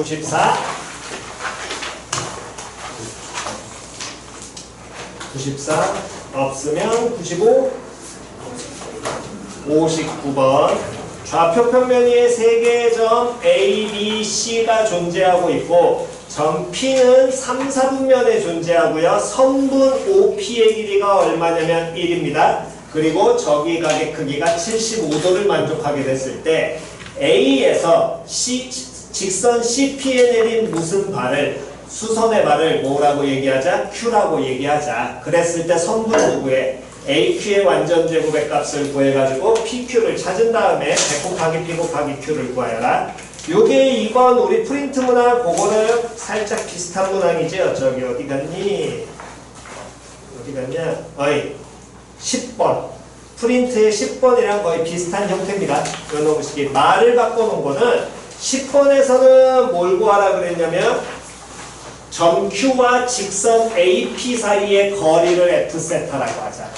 94 94 없으면 95 59번 좌표 평면위에 3개의 점 A, B, C가 존재하고 있고 점 P는 3, 4분면에 존재하고요. 선분 OP의 길이가 얼마냐면 1입니다. 그리고 저기각의 크기가 75도를 만족하게 됐을 때 A에서 직선 CP에 내린 무슨 발을 수선의 발을 뭐라고 얘기하자? Q라고 얘기하자. 그랬을 때 선분 오구에 AQ의 완전 제곱의 값을 구해가지고 PQ를 찾은 다음에 100 곱하기 P 곱하기 Q를 구하여라. 요게 2번 우리 프린트 문항 그거는 살짝 비슷한 문항이죠. 저기 어디 갔니? 어디 갔냐? 어이 10번 프린트의 10번이랑 거의 비슷한 형태입니다. 요놈식이 말을 바꿔놓은 거는 10번에서는 뭘 구하라 그랬냐면 점 Q와 직선 AP 사이의 거리를 F세타라고 하자.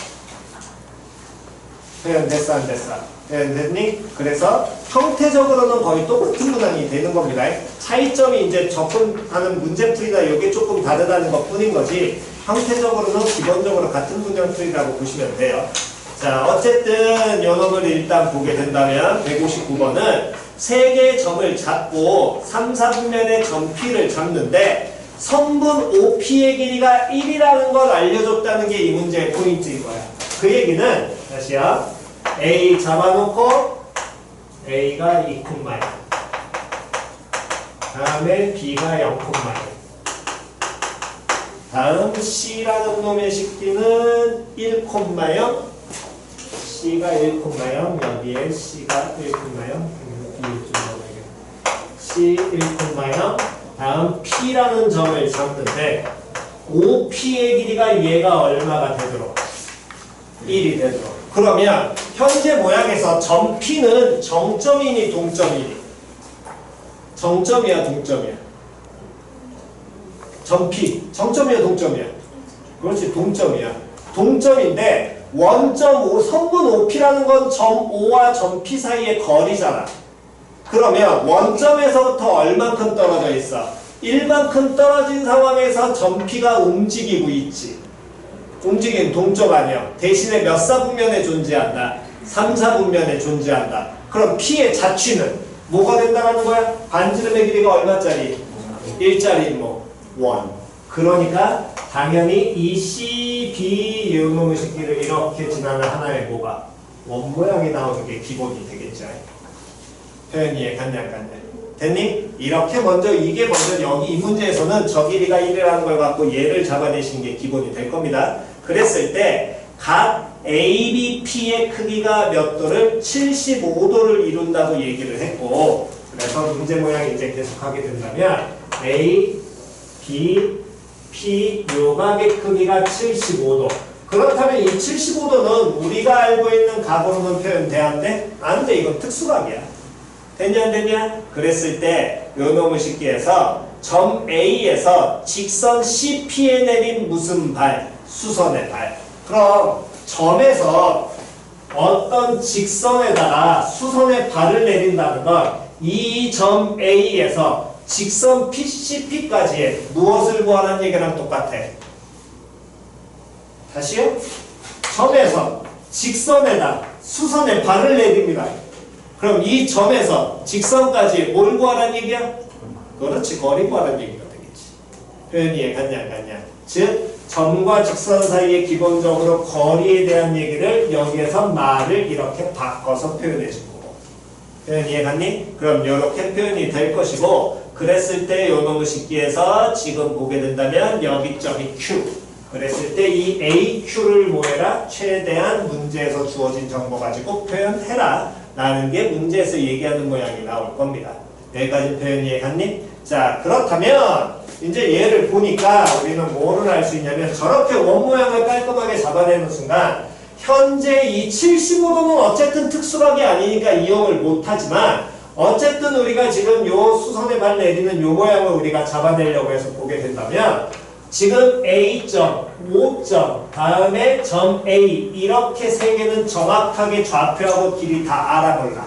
표현 됐어 안 됐어? 표현 됐니? 그래서 형태적으로는 거의 똑같은 문항이 되는 겁니다. 차이점이 이제 접근하는 문제풀이나 이게 조금 다르다는 것 뿐인 거지 형태적으로는 기본적으로 같은 문제풀이라고 보시면 돼요. 자 어쨌든 요놈을 일단 보게 된다면 159번은 3개의 점을 잡고 3, 4분면의 점 P를 잡는데 선분 OP의 길이가 1이라는 걸 알려줬다는 게 이 문제의 포인트인 거야. 그 얘기는 다시요. A 잡아놓고 A가 2, 다음에 B가 0, 다음 C라는 놈의 식기는 1, 0, C가 1, 0, 여기에 C가 1, 0, C 1, 0, 다음 P라는 점을 잡는데 OP의 길이가 얘가 얼마가 되도록? 1이 되도록. 그러면 현재 모양에서 점 P는 정점이니 동점이니? 정점이야 동점이야? 점 P 정점이야 동점이야? 그렇지 동점이야. 동점인데 원점 O 선분 OP라는 건 점 O와 점 P 사이의 거리잖아. 그러면 원점에서부터 얼만큼 떨어져 있어? 1만큼 떨어진 상황에서 점 P가 움직이고 있지. 움직이는 동점 아니야. 대신에 몇 사분면에 존재한다? 3, 4분면에 존재한다. 그럼 P의 자취는 뭐가 된다는 거야? 반지름의 길이가 얼마짜리? 1짜리 뭐 1. 그러니까 당연히 이 C, B 요놈의 식기를 이렇게 지나는 하나의 뭐가? 원 모양이 나오는 게 기본이 되겠죠. 표현 이해 갔냐? 됐니? 이렇게 먼저 이게 먼저 여기 이 문제에서는 저 길이가 1이라는 걸 갖고 얘를 잡아내시는 게 기본이 될 겁니다. 그랬을 때 각 ABP의 크기가 몇 도를? 75도를 이룬다고 얘기를 했고 그래서 문제 모양이 이제 계속하게 된다면 A, B, P 요각의 크기가 75도 그렇다면 이 75도는 우리가 알고 있는 각으로는 표현돼 안 돼? 안 돼. 이건 특수각이야. 됐냐 안 됐냐? 그랬을 때 요놈의 식기에서 점 A에서 직선 CP에 내린 무슨 발? 수선의 발. 그럼 점에서 어떤 직선에다가 수선의 발을 내린다는 건 이 점 A에서 직선 PCP까지의 무엇을 구하라는 얘기랑 똑같아. 다시요. 점에서 직선에다 수선의 발을 내립니다. 그럼 이 점에서 직선까지 뭘 구하라는 얘기야? 그렇지. 거리 구하라는 얘기가 되겠지. 표현 이해 갔냐? 즉 점과 직선 사이에 기본적으로 거리에 대한 얘기를 여기에서 말을 이렇게 바꿔서 표현해 준 거고. 표현 이해 갔니? 그럼 이렇게 표현이 될 것이고 그랬을 때 요놈의 식기에서 지금 보게 된다면 여기 저기 Q 그랬을 때 이 AQ를 뭐해라? 최대한 문제에서 주어진 정보 가지고 표현해라 라는 게 문제에서 얘기하는 모양이 나올 겁니다. 여기까지 표현 이해 갔니? 자 그렇다면 이제 얘를 보니까 우리는 뭐를 알 수 있냐면 저렇게 원 모양을 깔끔하게 잡아내는 순간 현재 이 75도는 어쨌든 특수각이 아니니까 이용을 못하지만 어쨌든 우리가 지금 요 수선의 발 내리는 요 모양을 우리가 잡아내려고 해서 보게 된다면 지금 A점, O점, 다음에 점 A 이렇게 세 개는 정확하게 좌표하고 길이 다 알아볼라.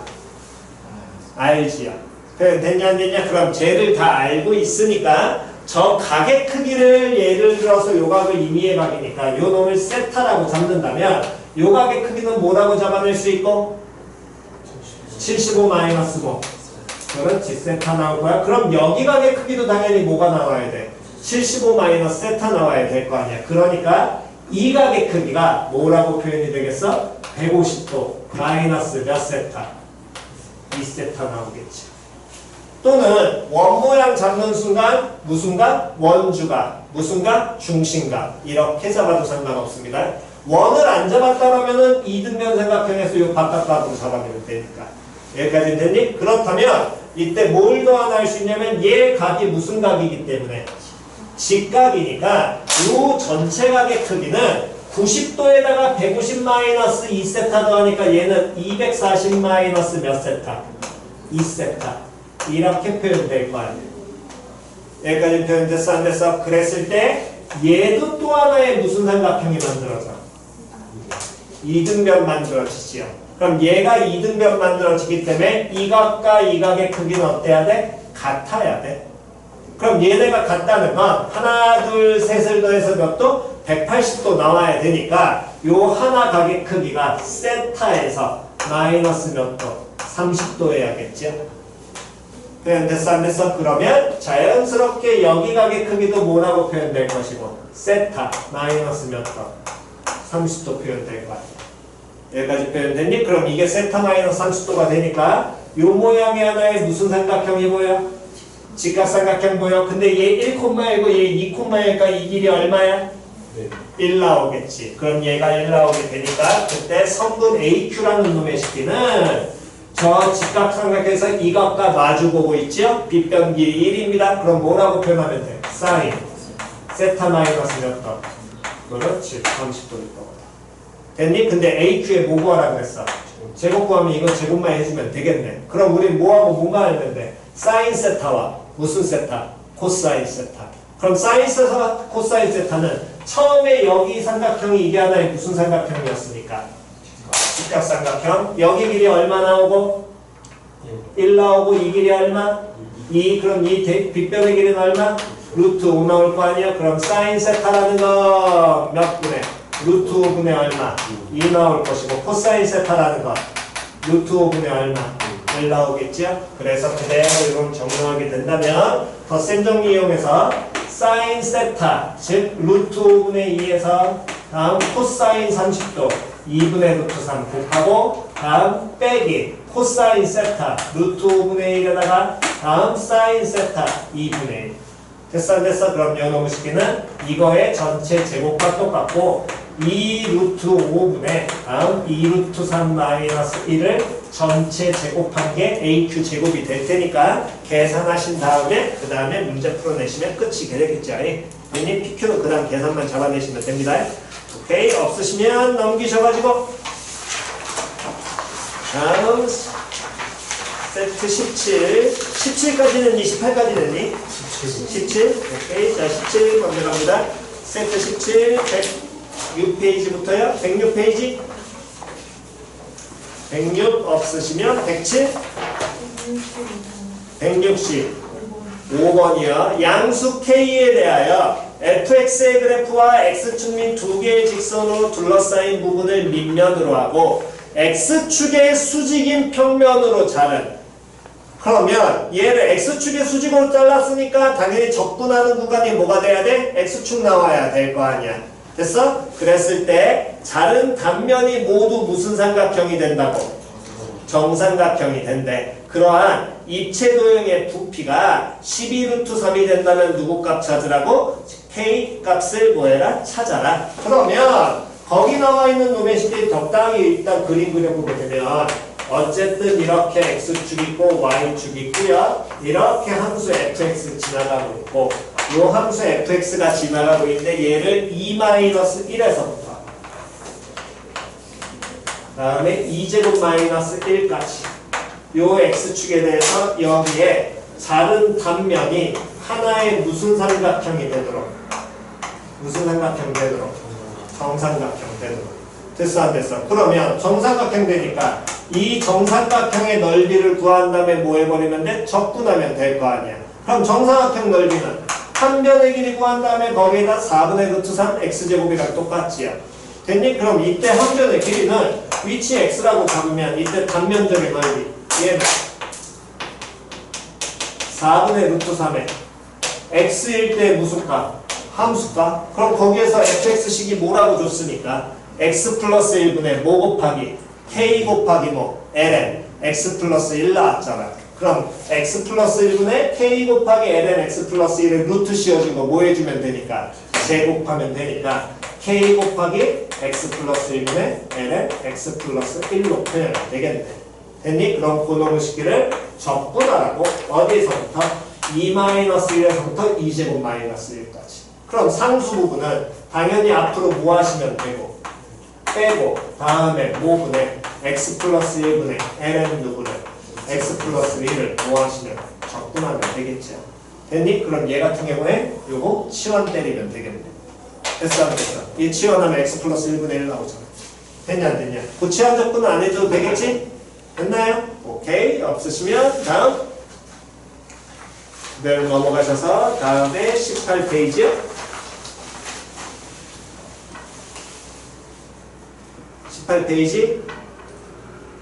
알지요? 됐냐 안 됐냐? 그럼 쟤를 다 알고 있으니까 저 각의 크기를 예를 들어서 요 각을 임의의 각이니까 요 놈을 세타라고 잡는다면 요 각의 크기는 뭐라고 잡아낼 수 있고? 75 마이너스 5. 그렇지, 세타 나올 거야. 그럼 여기 각의 크기도 당연히 뭐가 나와야 돼? 75 마이너스 세타 나와야 될 거 아니야. 그러니까 이 각의 크기가 뭐라고 표현이 되겠어? 150도 마이너스 몇 세타? 2세타 나오겠지. 또는 원 모양 잡는 순간 무슨 각? 원주각, 무슨 각? 중심각. 이렇게 잡아도 상관없습니다. 원을 안 잡았다라면은 이등변 삼각형에서 이 바깥각으로 잡아내면 되니까. 여기까지 됐니? 그렇다면 이때 뭘 더 하나 할 수 있냐면 얘 각이 무슨 각이기 때문에 직각이니까 이 전체 각의 크기는 90도에다가 150 마이너스 2세타 더하니까 얘는 240 마이너스 몇 세타? 2세타. 이렇게 표현될 거 아니에요. 여기까지 표현됐어 안 됐어? 그랬을 때 얘도 또 하나의 무슨 삼각형이 만들어져? 이등변 만들어지지요. 그럼 얘가 이등변 만들어지기 때문에 이 각과 이 각의 크기는 어때야 돼? 같아야 돼. 그럼 얘네가 같다는 건 하나 둘 셋을 더해서 몇 도? 180도 나와야 되니까 요 하나 각의 크기가 세타에서 마이너스 몇 도? 30도 해야겠죠. 됐어 안 됐어? 그러면 자연스럽게 여기 각의 크기도 뭐라고 표현될 것이고 세타 마이너스 몇 도? 30도 표현될 거야. 여기까지 표현됐니? 그럼 이게 세타 마이너스 30도가 되니까 요 모양의 하나의 무슨 삼각형이 보여? 직각삼각형 보여? 근데 얘 1,1고 얘 2,1이니까 이 길이 얼마야? 1 나오겠지. 그럼 얘가 1 나오게 되니까 그때 성분 AQ라는 놈의 식기는 저 직각삼각형에서 이 각과 마주보고 있죠? 빗변 길이 1입니다. 그럼 뭐라고 표현하면 돼? 사인 세타 마이너스 몇 도? 그렇지. 30도일 거거든. 됐니? 근데 AQ에 뭐 구하라고 했어? 제곱 구하면 이거 제곱만 해주면 되겠네. 그럼 우리 뭐하고 뭐만 했는데? 사인 세타와 무슨 세타? 코사인 세타. 그럼 사인 세타와 코사인 세타는 처음에 여기 삼각형이 이게 하나의 무슨 삼각형이었으니까? 직각삼각형. 여기 길이 얼마 나오고? 1 나오고 이 길이 얼마? 2. 그럼 이 빗변의 길이는 얼마? 루트 5 나올 거 아니야? 그럼 사인 세타라는 거 몇 분의? 루트 5분의 얼마? 2 나올 것이고 코사인 세타라는 거 루트 5분의 얼마? 1 나오겠죠? 그래서 그대로 이걸 정리하게 된다면 덧셈 정리 이용해서 사인 세타 즉 루트 5분의 2에서 다음 코사인 30도 2분의 루트 3 곱하고 다음 빼기 코사인 세타 루트 5분의 1에다가 다음 사인 세타 2분의 1 됐어 안 됐어? 그럼 요놈의 식기는 이거의 전체 제곱과 똑같고 2 루트 5분의 다음 2 루트 3 마이너스 1을 전체 제곱한 게 AQ 제곱이 될 테니까 계산하신 다음에 그 다음에 문제 풀어내시면 끝이 되겠죠. 얘니 PQ는 그 다음 계산만 잡아내시면 됩니다. 오케이 없으시면 넘기셔가지고 다음 세트 17 17까지는 28까지 됐니? 17 오케이 자 17 먼저 갑니다. 세트 17 106페이지부터요 106페이지 106 없으시면 107 160 5번이요 양수 K에 대하여 fx의 그래프와 x축 및 두 개의 직선으로 둘러싸인 부분을 밑면으로 하고 x축의 수직인 평면으로 자른 그러면 얘를 x축의 수직으로 잘랐으니까 당연히 접근하는 구간이 뭐가 돼야 돼? x축 나와야 될 거 아니야. 됐어? 그랬을 때 자른 단면이 모두 무슨 삼각형이 된다고? 정삼각형이 된대. 그러한 입체 도형의 부피가 12루트 3이 된다면 누구 값 찾으라고? K 값을 뭐해라? 찾아라. 그러면 거기 나와 있는 놈의 식이 적당히 일단 그림 그려보게 되면 어쨌든 이렇게 x축 있고 y축 있고요. 이렇게 함수 fx 지나가고 있고 이 함수 fx가 지나가고 있는데 얘를 2-1에서부터 다음에 2제곱 마이너스 1까지 요 x축에 대해서 여기에 자른 단면이 하나의 무슨 삼각형이 되도록 무슨 삼각형 되도록 정삼각형 되도록 됐어 안 됐어? 그러면 정삼각형 되니까 이 정삼각형의 넓이를 구한 다음에 뭐 해버리면 돼? 적분하면 될 거 아니야. 그럼 정삼각형 넓이는 한 변의 길이 구한 다음에 거기에다 4분의 루트 3 x제곱이랑 똑같지요. 됐니? 그럼 이때 한 변의 길이는 위치 x라고 잡으면 이때 단면적의 넓이 얘는 4분의 루트 3에 x일 때 무슨 값? 함수값? 그럼 거기에서 fx식이 뭐라고 줬으니까 x 플러스 1분의 뭐 곱하기 k 곱하기 뭐 ln x 플러스 1 나왔잖아. 그럼 x 플러스 1분의 k 곱하기 ln x 플러스 1을 루트 씌워준 거 뭐 해주면 되니까 제곱하면 되니까 k 곱하기 x 플러스 1분의 ln x 플러스 1로 표현하면 되겠네. 됐니? 그럼 고놈의 식기를 적분하라고 어디서부터? 2-1에서부터 2제곱 마이너스 1까지. 그럼 상수 부분은 당연히 앞으로 뭐 하시면 되고 빼고 다음에 뭐분의 x 플러스 1분의 ln 누구를 x 플러스 1을 뭐 하시면 적분하면 되겠죠. 됐니? 그럼 얘 같은 경우에 요거 치환 때리면 되겠네. 됐어 안 됐어? 이 치환하면 x 플러스 1분의 1 나오잖아. 됐냐 안 됐냐? 그 치환 적분은 안 해줘도 되겠지? 됐나요? 오케이. 없으시면 다음 그대로 넘어가셔서 다음에 18페이지요. 18페이지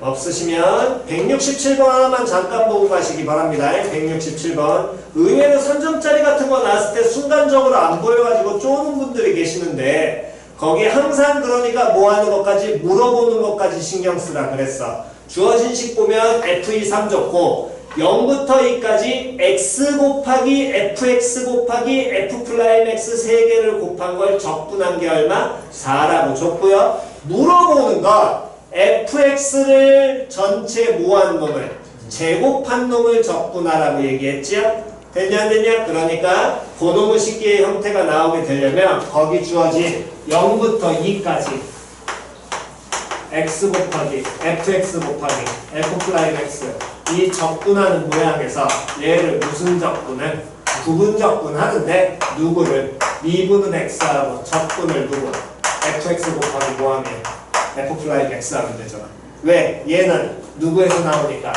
없으시면 167번 하나만 잠깐 보고 가시기 바랍니다. 167번 의외로 3점짜리 같은 거 나왔을 때 순간적으로 안 보여가지고 쪼는 분들이 계시는데 거기 항상 그러니까 뭐 하는 것까지 물어보는 것까지 신경 쓰라 그랬어. 주어진 식 보면 f2 3 줬고 0부터 2까지 x 곱하기 fx 곱하기 f 플라임 x 3개를 곱한 걸 적분한 게 얼마? 4라고 줬고요. 물어보는 건 fx를 전체 모한 놈을 제곱한 놈을 적분하라고 얘기했죠. 됐냐 안 됐냐? 그러니까 고놈의 식기의 형태가 나오게 되려면 거기 주어진 0부터 2까지 x 곱하기 fx 곱하기 f 플라임 x 이 적분하는 모양에서 얘를 무슨 적분을? 부분 적분하는데 누구를? 미분은 x하고 적분을 누구? fx 곱하기 뭐하면? f 플라임 x 하면 되잖아. 왜? 얘는 누구에서 나오니까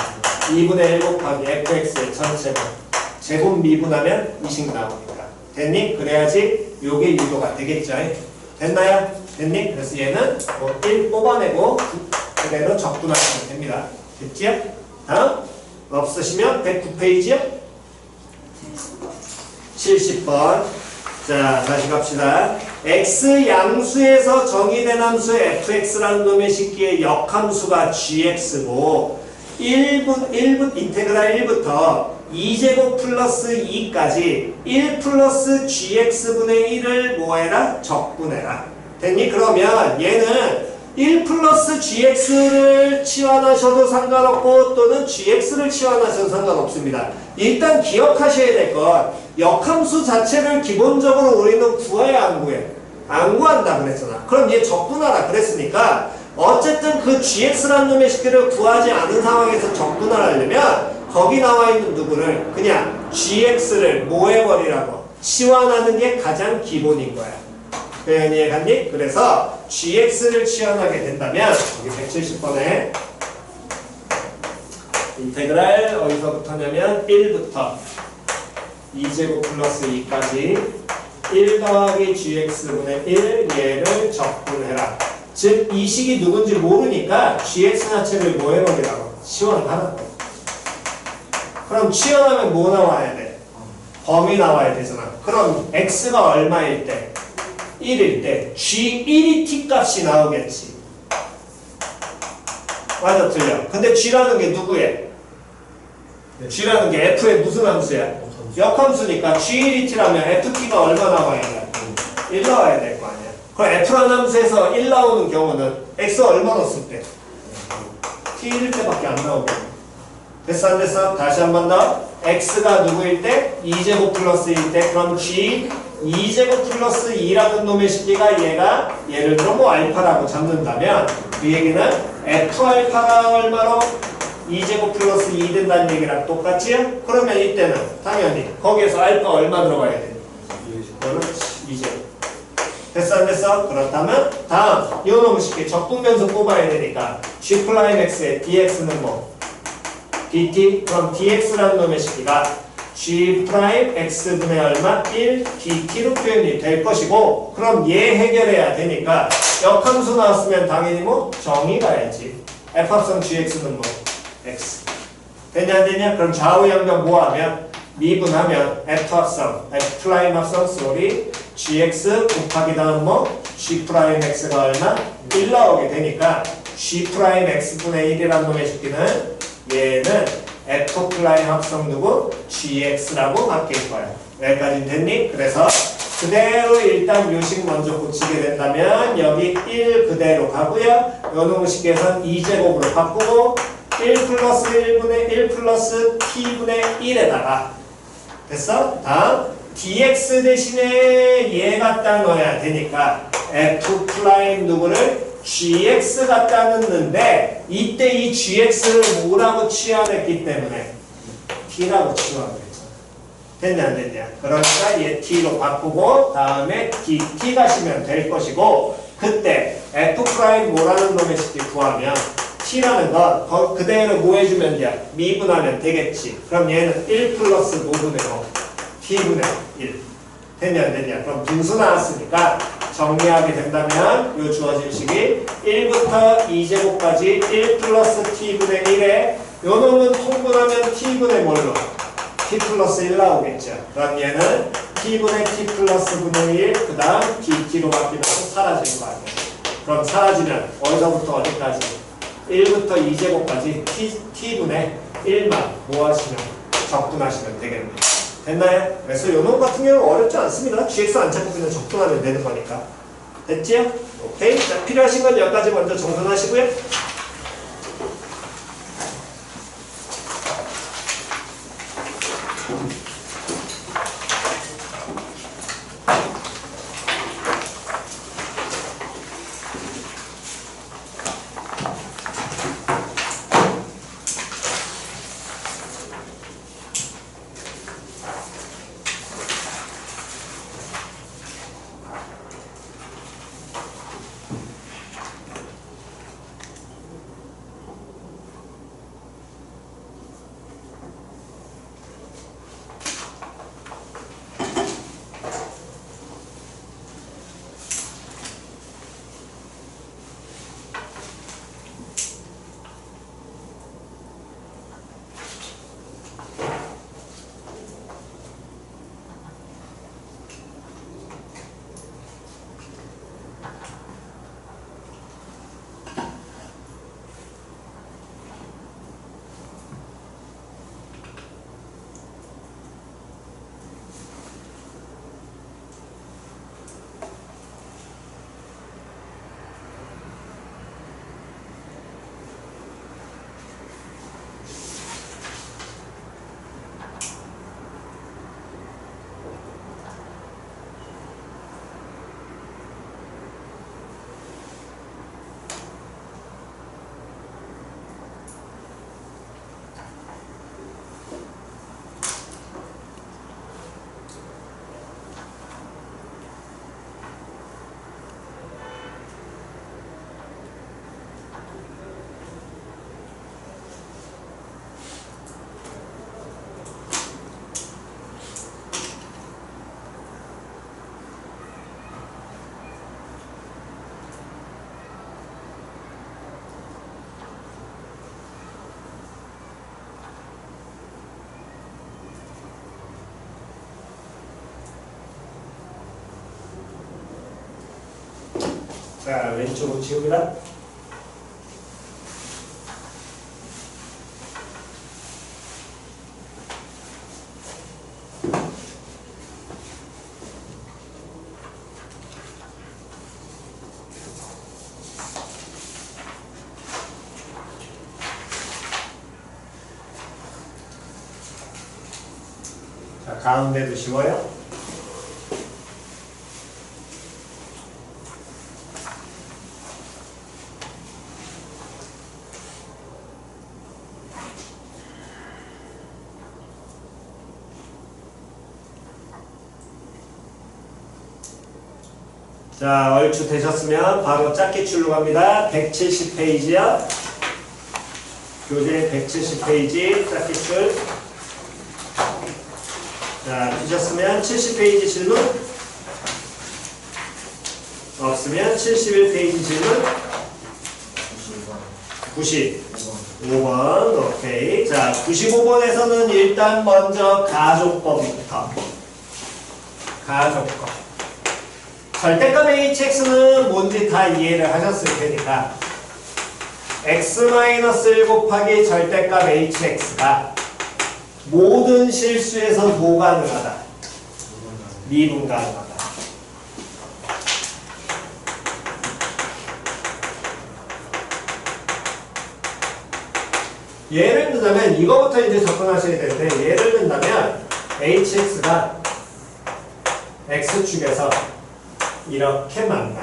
2분의 1 곱하기 fx의 전체분 제곱 미분하면 이식 나오니까. 됐니? 그래야지 요게 유도가 되겠죠. 됐나요? 됐니? 그래서 얘는 뭐 1 뽑아내고 그대로 적분하시면 됩니다. 됐지요? 다음 없으시면 109페이지요? 70번 자 다시 갑시다. x 양수에서 정의된 함수 fx라는 놈의 식기의 역함수가 gx고 1분 인테그랄 1부터 2제곱 플러스 2까지 1 플러스 gx분의 1을 뭐해라? 적분해라. 됐니? 그러면 얘는 1 플러스 gx를 치환하셔도 상관없고 또는 gx를 치환하셔도 상관없습니다. 일단 기억하셔야 될 건 역함수 자체를 기본적으로 우리는 구해야 안 구해? 안 구한다 그랬잖아. 그럼 얘 적분하라 그랬으니까 어쨌든 그 gx라는 놈의 식기를 구하지 않은 상황에서 적분을 하려면 거기 나와 있는 누구를 그냥 gx를 뭐 해버리라고 치환하는 게 가장 기본인 거야. 표현이 갔니? 그래서 gx를 치환하게 된다면 여기 170번에 인테그랄 어디서부터냐면 1부터 2제곱 플러스 2까지 1 더하기 gx분의 1 얘를 적분해라. 즉 이 식이 누군지 모르니까 gx 자체를 뭐 해버리라고 치환하는 거야. 그럼 치환하면 뭐 나와야 돼? 범위 나와야 되잖아. 그럼 x가 얼마일 때? 1일 때 g1이 t값이 나오겠지. 맞아 틀려. 근데 g라는 게 누구예요? 네. g라는 게 f의 무슨 함수야? 역함수니까 g1이 t라면 ft가 얼마 나와야 돼? 1 나와야 될 거 아니야. 그럼 f라는 함수에서 1 나오는 경우는 x 얼마 넣었을 때? t 1일 때밖에 안 나오거든. 됐어 안 됐어? 다시 한 번 더. x가 누구일 때? 2제곱 플러스 1일 때. 그럼 g 2제곱 플러스 2라는 놈의 식기가 얘가 예를 들어 뭐 알파라고 잡는다면 그 얘기는 f 알파가 얼마로 2제곱 플러스 2 된다는 얘기랑 똑같지요? 그러면 이때는 당연히 거기에서 알파 얼마 들어가야 돼? 그렇지 2제곱. 됐어 안 됐어? 그렇다면 다음 이거 너무 쉽게 적분변수 뽑아야 되니까 G'X의 dx는 뭐? dt? 그럼 dx라는 놈의 식기가 G'X분의 얼마? 1 dt로 표현이 될 것이고 그럼 얘 해결해야 되니까 역함수 나왔으면 당연히 뭐? 정의 가야지. F합성 Gx는 뭐? X. 되냐 안 되냐? 그럼 좌우 양변 뭐하면? 미분하면 F합성, F'합성 쏘리 Gx 곱하기 다음 뭐? G'X가 얼마? 1 나오게 되니까 G'X분의 1이라는 놈의 식기는 얘는 F' 합성 누구? GX라고 바뀔 거야. 여기까지 됐니? 그래서 그대로 일단 요식 먼저 고치게 된다면 여기 1 그대로 가고요. 요 놈식에선 2제곱으로 바꾸고 1 플러스 1분의 1 플러스 t분의 1에다가 됐어? 다음 dx 대신에 얘 갖다 넣어야 되니까 F' 누구를? gx 갖다 넣는데 이때 이 gx를 뭐라고 취하했기 때문에 t라고 취하했잖아. 됐냐 안 됐냐? 그러니까 얘 t로 바꾸고 다음에 dt 가시면 될 것이고 그때 f' 뭐라는 놈의 식기 구하면 t라는 건 그대로 뭐 해주면 돼? 미분하면 되겠지. 그럼 얘는 1 플러스 5분의 5 t분의 1 됐냐 안 됐냐? 그럼 분수 나왔으니까 정리하게 된다면 요 주어진 식이 1부터 2제곱까지 1 플러스 t분의 1에 요 놈은 통분하면 t분의 뭘로? t 플러스 1 나오겠죠. 그럼 얘는 t분의 t 플러스 분의 1 그 다음 dt로 바뀌면서 사라질 거 아니야. 그럼 사라지면 어디서부터 어디까지? 1부터 2제곱까지 t분의 1만 뭐 하시면? 적분하시면 되겠네요. 됐나요? 그래서 요놈 같은 경우는 어렵지 않습니다. GX 안 찾고 그냥 적분하면 되는 거니까. 됐지요? 오케이. 자, 필요하신 건 여기까지 먼저 정돈하시고요. 자, 왼쪽으로 치웁니다. 자, 가운데도 씌워요. 자, 얼추 되셨으면 바로 짝기출로 갑니다. 170페이지요. 교재 170페이지 짝기출. 자, 되셨으면 70페이지 질문. 없으면 71페이지 질문. 95번. 오케이. 자, 95번에서는 일단 먼저 가족법부터. 가족법. 절대값 hx는 뭔지 다 이해를 하셨을 테니까 x-1 곱하기 절대값 hx가 모든 실수에서 뭐 가능하다? 미분 가능하다. 예를 들자면 이거부터 이제 접근하셔야 되는데, 예를 든다면 hx가 x축에서 이렇게 만나.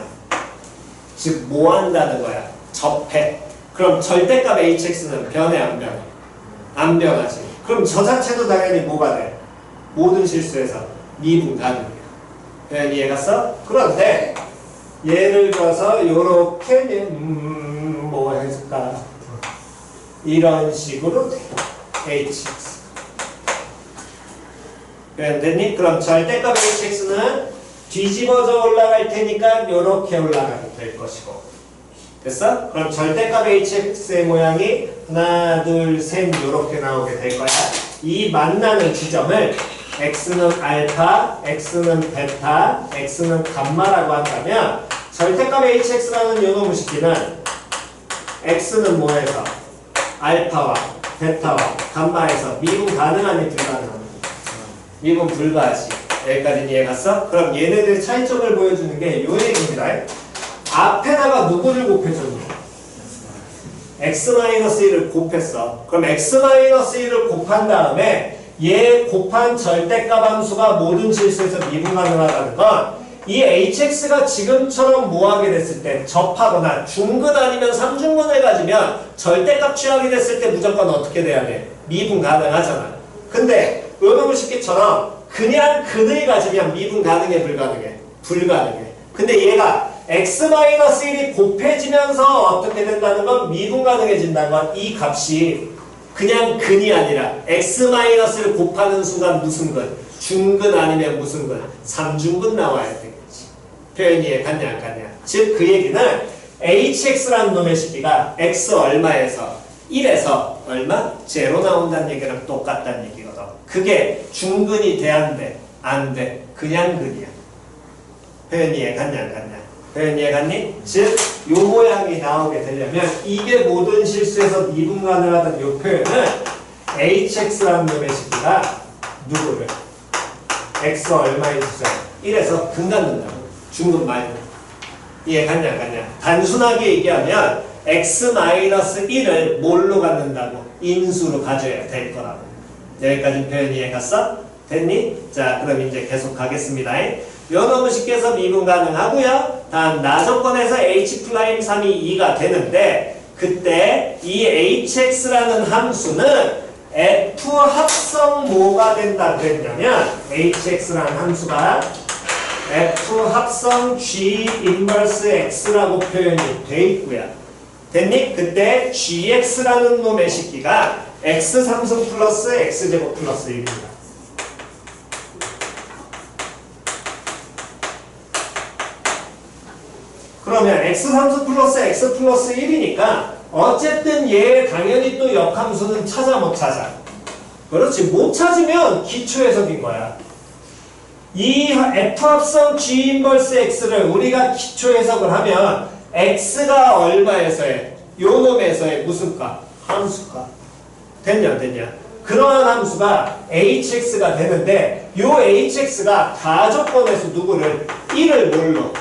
즉 뭐 한다는 거야? 접해. 그럼 절대값 hx는 변해 안 변해? 안 변하지. 그럼 저 자체도 당연히 뭐가 돼? 모든 실수에서 미분 가능해. 그냥 이해갔어? 그런데 예를 들어서 요렇게 뭐 해줄까? 이런 식으로 돼. hx. 됐니? 그럼 절대값 hx는 뒤집어져 올라갈 테니까 요렇게 올라가게 될 것이고. 됐어? 그럼 절대값 hx의 모양이 하나, 둘, 셋 요렇게 나오게 될 거야. 이 만나는 지점을 x는 알파, x는 베타, x는 감마라고 한다면 절대값 hx라는 요 놈의 식기는 x는 뭐에서? 알파와 베타와 감마에서 미분 가능하니 불가능하니? 미분 불가하지. 여기까지 이해갔어? 그럼 얘네들의 차이점을 보여주는 게 요 얘기입니다. 앞에다가 누구를 곱해줬니? x-1을 곱했어. 그럼 x-1을 곱한 다음에 얘 곱한 절대값 함수가 모든 실수에서 미분 가능하다는 건 이 hx가 지금처럼 뭐하게 됐을 때 접하거나 중근 아니면 삼중근을 가지면 절대값 취하게 됐을 때 무조건 어떻게 돼야 돼? 미분 가능하잖아. 근데 요놈의 식기처럼 그냥 근을 가지면 미분 가능해 불가능해? 불가능해. 근데 얘가 x-1이 곱해지면서 어떻게 된다는 건 미분 가능해진다는 건 이 값이 그냥 근이 아니라 x-를 곱하는 순간 무슨 근? 중근 아니면 무슨 근? 삼중근 나와야 되겠지. 표현이 이해갔냐 안 갔냐? 즉 그 얘기는 hx라는 놈의 식기가 x 얼마에서 1에서 얼마? 0 나온다는 얘기랑 똑같다는 얘기거든. 그게 중근이 돼 안 돼? 안 돼. 그냥 근이야. 표현이 이해갔냐 안 갔냐? 표현이 이해갔니? 즉 요 모양이 나오게 되려면 이게 모든 실수에서 미분 가능하다는 요 표현은 hx라는 놈의 식기가 누구를? x 얼마에 주죠? 1에서 근 갖는다고. 중근 말고. 이해갔냐 안 갔냐? 단순하게 얘기하면 x-1을 뭘로 갖는다고? 인수로 가져야 될 거라고. 여기까지 표현 이해갔어? 됐니? 자, 그럼 이제 계속 가겠습니다. 요 놈의 식기에서 미분 가능하고요. 다음 나조건에서 h'3이 2가 되는데 그때 이 hx라는 함수는 f 합성 뭐가 된다 그랬냐면 hx라는 함수가 f 합성 g 인버스 x라고 표현이 돼 있고요. 됐니? 그때 gx라는 놈의 식기가 x 3승 플러스 x제곱 플러스 1입니다. 그러면 x 3승 플러스 x 플러스 1이니까 어쨌든 얘 당연히 또 역함수는 찾아 못 찾아? 그렇지. 못 찾으면 기초 해석인 거야. 이 f 합성 g 인버스 x를 우리가 기초 해석을 하면 x가 얼마에서의 요 놈에서의 무슨 값? 함수값. 됐냐 안 됐냐? 그러한 함수가 hx가 되는데 요 hx가 가조건에서 누구를 1을 뭘로?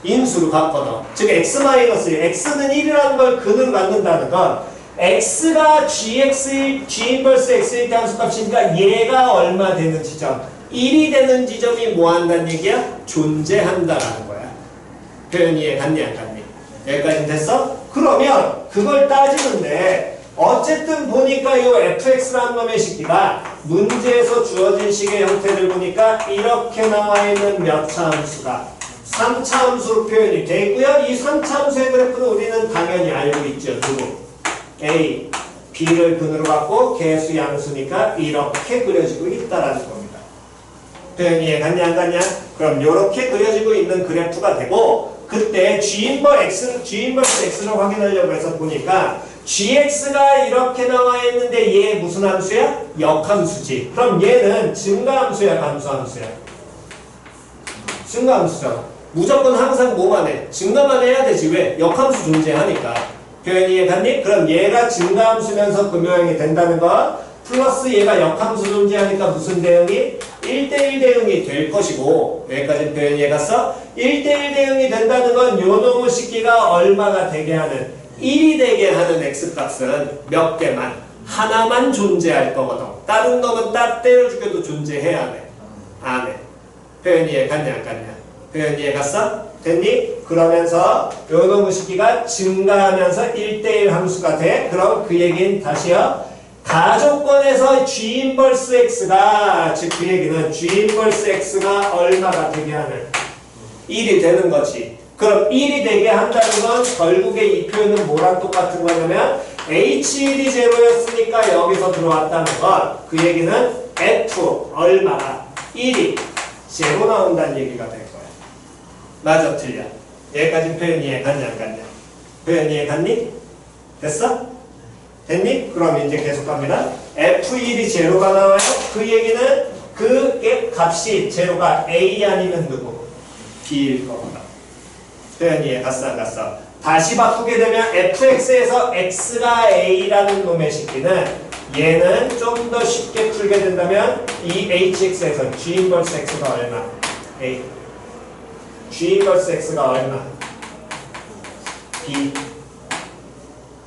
인수로 갖거든. 즉 x-1, x는 1이라는 걸 근으로 갖는다는 건 x가 g 인버스 x일 때 함수값이니까 얘가 얼마 되는 지점? 1이 되는 지점이 뭐 한다는 얘기야? 존재한다라는 거야. 표현 이해 갔니 안 갔니? 여기까지 됐어? 그러면 그걸 따지는데 어쨌든 보니까 이 fx라는 놈의 식기가 문제에서 주어진 식의 형태를 보니까 이렇게 나와 있는 몇 차 함수가 3차 함수로 표현이 돼 있고요. 이 3차 함수의 그래프는 우리는 당연히 알고 있죠. 누구? A, B를 근으로 갖고 개수 양수니까 이렇게 그려지고 있다라는 겁니다. 표현 이해 갔냐 안 갔냐? 그럼 이렇게 그려지고 있는 그래프가 되고 그때 G인버스 X를 확인하려고 해서 보니까 gx가 이렇게 나와 있는데 얘 무슨 함수야? 역함수지. 그럼 얘는 증가함수야 감소함수야? 증가함수잖아. 무조건 항상 뭐만 해? 증가만 해야 되지. 왜? 역함수 존재하니까. 표현 이해 갔니? 그럼 얘가 증가함수면서 그 모양이 된다는 거 플러스 얘가 역함수 존재하니까 무슨 대응이? 1대1 대응이 될 것이고 여기까지 표현 이해 갔어? 1대1 대응이 된다는 건 요 놈의 식기가 얼마가 되게 하는 1이 되게 하는 x값은 몇 개만 하나만 존재할 거거든. 다른 놈은 딱 때려 죽여도 존재해야 돼. 안 해. 표현 이해 갔냐 안 갔냐? 표현 이해 갔어? 됐니? 그러면서 요 놈의 식기가 증가하면서 1대1 함수가 돼. 그럼 그 얘기는 다시요. 가조건에서 G 인버스 X가 즉 그 얘기는 G 인버스 X가 얼마가 되게 하는 1이 되는 거지. 그럼 1이 되게 한다는 건 결국에 이 표현은 뭐랑 똑같은 거냐면 H1이 제로였으니까 여기서 들어왔다는 건 그 얘기는 F 얼마가 1이 제로 나온다는 얘기가 될 거야. 맞아 틀려? 여기까지 표현 이해 갔냐 안 갔냐? 표현 이해 갔니? 됐어? 됐니? 그럼 이제 계속 갑니다. F1이 제로가 나와요. 그 얘기는 그 값이 제로가 A 아니면 누구? B일 겁니다. 표현 이해 갔어 안 갔어? 다시 바꾸게 되면 fx에서 x가 a라는 놈의 식기는 얘는 좀 더 쉽게 풀게 된다면 이 hx에서 g 인버스 x가 얼마? a g 인버스 x가 얼마? b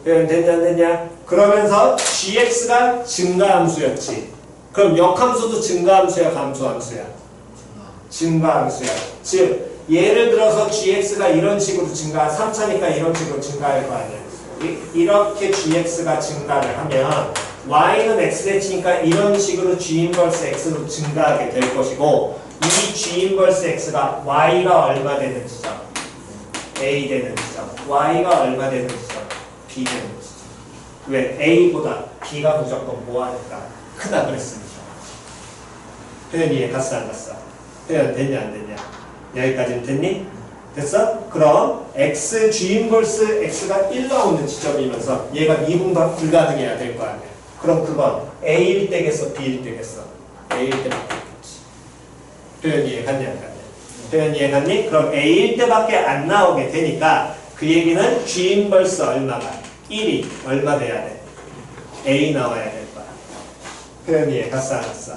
표현 됐냐 안 됐냐? 그러면서 gx가 증가함수였지. 그럼 역함수도 증가함수야 감소함수야? 증가함수야. 즉 예를 들어서 gx가 이런 식으로 증가, 3차니까 이런 식으로 증가할 거 아니야. 이렇게 gx가 증가를 하면 y는 x대치니까 이런 식으로 g 인버스 x로 증가하게 될 것이고 이 g 인버스 x가 y가 얼마 되는 지점? a 되는 지점. y가 얼마 되는 지점? b 되는 지점. 왜? a보다 b가 무조건 뭐하니까? 크다 그랬으니까. 표현 이해 갔어 안 갔어? 표현 됐냐 안 됐냐? 여기까지는 됐니? 됐어? 그럼 x g 인버스 x가 1 나오는 지점이면서 얘가 미분과 불가능해야 될 거 아니야. 그럼 그건 a일 때겠어 b일 때겠어? a일 때밖에 없겠지. 표현 이해 갔냐 안 갔냐? 표현 이해 갔니? 그럼 a일 때밖에 안 나오게 되니까 그 얘기는 g 인버스 얼마가? 1이 얼마 돼야 돼? a 나와야 될 거야. 표현 이해 갔어 안 갔어?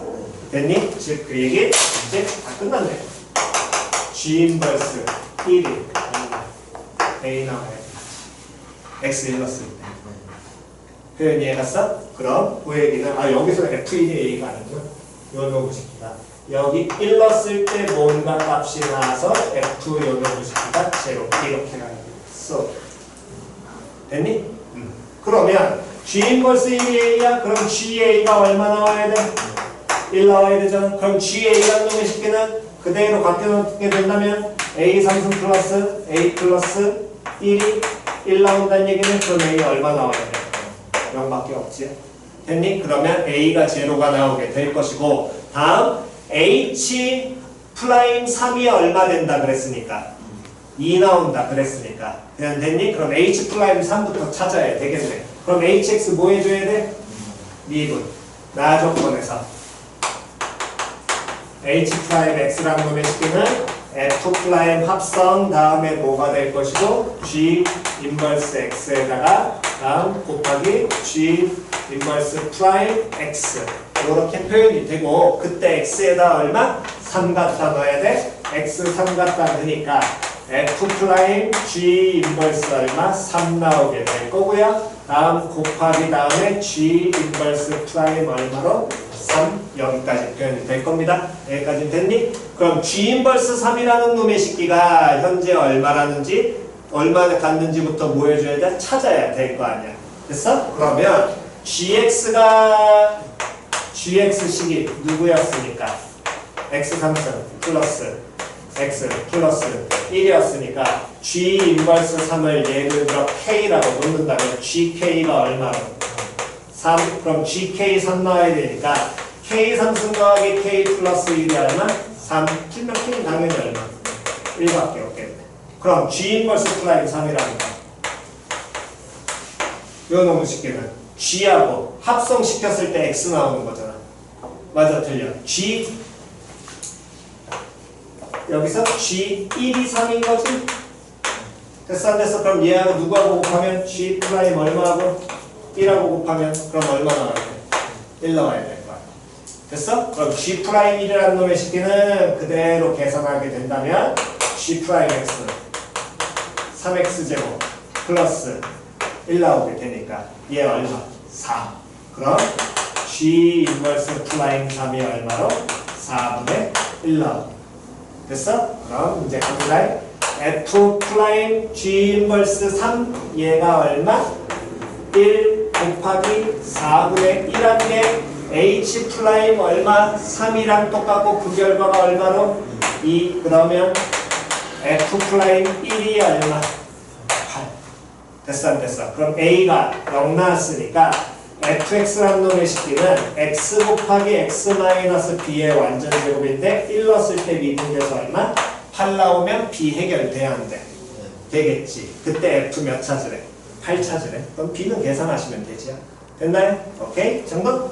됐니? 즉 그 얘기 이제 다 끝났네. G 인버스 1이 A 나와야 돼. X 일렀을 때. 표현 이해 갔어? 그럼 그 얘기는 여기서 F1이 A가 아니고 요 놈의식기가 여기 일렀을 때 뭔가 값이 나와서 F 요 놈의식기가 제로 이렇게 가는 써. 됐니? 그러면 G 인버스 1이 A야? 그럼 GA가 얼마 나와야 돼? 1 나와야 되잖아. 그럼 GA라는 놈의 식기는 그대로 바뀌게 된다면 A 상승 플러스 A 플러스 1이 1 나온다는 얘기는 그럼 A 얼마 나와야 돼? 0밖에 없지. 됐니? 그러면 A가 제로가 나오게 될 것이고 다음 H 프라임 3이 얼마 된다 그랬으니까 2 나온다 그랬으니까 그냥 됐니? 그럼 H 프라임 3부터 찾아야 되겠네. 그럼 HX 뭐 해줘야 돼? 미분 나 조건에서 H 프라임 X라는 놈의 식기는 F 프라임 합성 다음에 뭐가 될 것이고 G 인버스 X에다가 다음 곱하기 G 인버스 프라임 X 이렇게 표현이 되고 그때 X에다 얼마? 3 갖다 넣어야 돼? X 3 갖다 넣으니까 F 프라임 G 인버스 얼마? 3 나오게 될 거고요. 다음 곱하기 다음에 G 인버스 프라임 얼마로? 3 여기까지 표현이 될 겁니다. 여기까지 됐니? 그럼 G 인버스 3이라는 놈의 식기가 현재 얼마라는지 얼마나 갔는지부터 뭐 해줘야 돼? 찾아야 될 거 아니야. 됐어? 그러면 GX가 GX식이 누구였으니까? X 상승 플러스 x 플러스 1이었으니까 g 인버스 3을 예를 들어 k라고 놓는다면 gk가 얼마로? 3. 그럼 gk 3 나와야 되니까 k 3승 더하기 k 플러스 1이 얼마? 3. 틀면 k는 당연히 얼마? 1밖에 없겠네. 그럼 g 인버스 프라임 3이라니까 이거 너무 쉽게는 g하고 합성시켰을 때 x 나오는 거잖아. 맞아 틀려. g 여기서 g 1이 3인 거지? 됐어 안 됐어? 그럼 얘하고 누구하고 곱하면 g 프라임 얼마하고 1하고 곱하면 그럼 얼마 나와야 돼? 1 나와야 될 거야. 됐어? 그럼 g 프라임 1이라는 놈의 식기는 그대로 계산하게 된다면 g 프라임 x는 3x 제곱 플러스 1 나오게 되니까 얘 얼마? 4. 그럼 g 인버스 프라임 3이 얼마로? 4분의 1 나오고. 됐어? 그럼 이제 갑니다. f 프라임 g 인버스 3 얘가 얼마? 1 곱하기 4분의 1한 게 h 프라임 얼마? 3이랑 똑같고 그 결과가 얼마로? 2. 그러면 f 프라임 1이 얼마? 8. 됐어 안 됐어? 그럼 a가 0 나왔으니까 fx라는 놈의 식기는 x 곱하기 x 마이너스 b의 완전 제곱인데 1 넣었을 때 미분돼서 얼마? 8 나오면 b 해결돼야 안 돼. 되겠지. 그때 f 몇 찾으래? 8 찾으래. 그럼 b는 계산하시면 되지요. 됐나요? 오케이? 정도?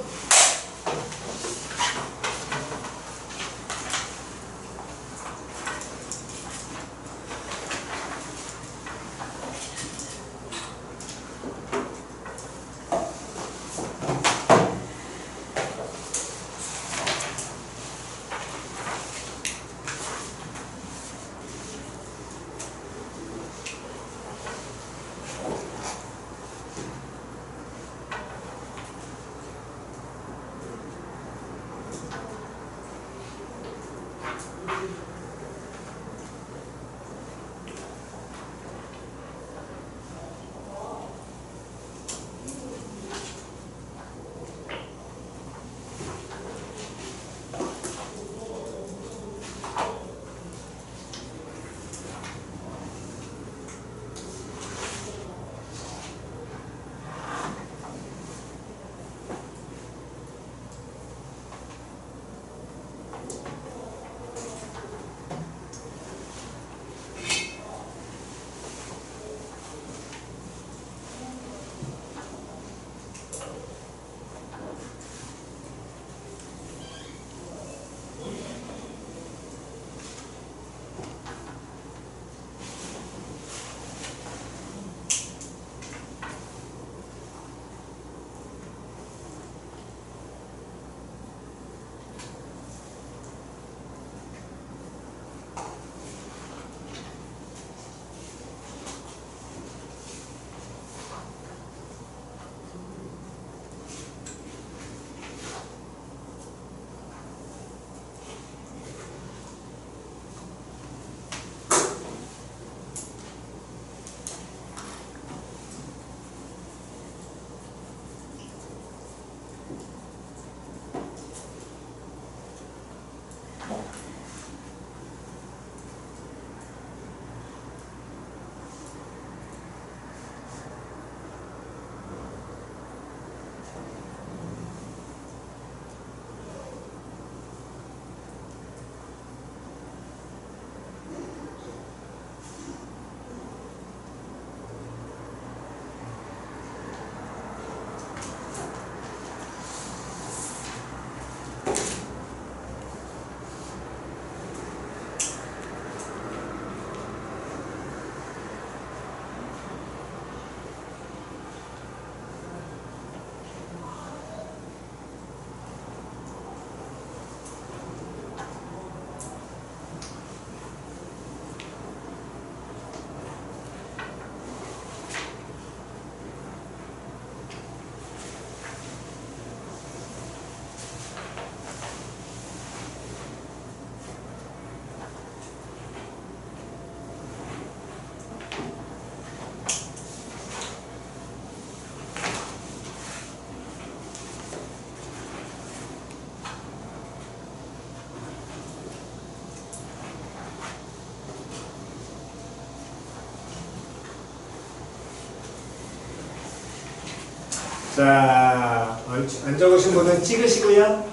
자, 안 적으신 분은 찍으시고요.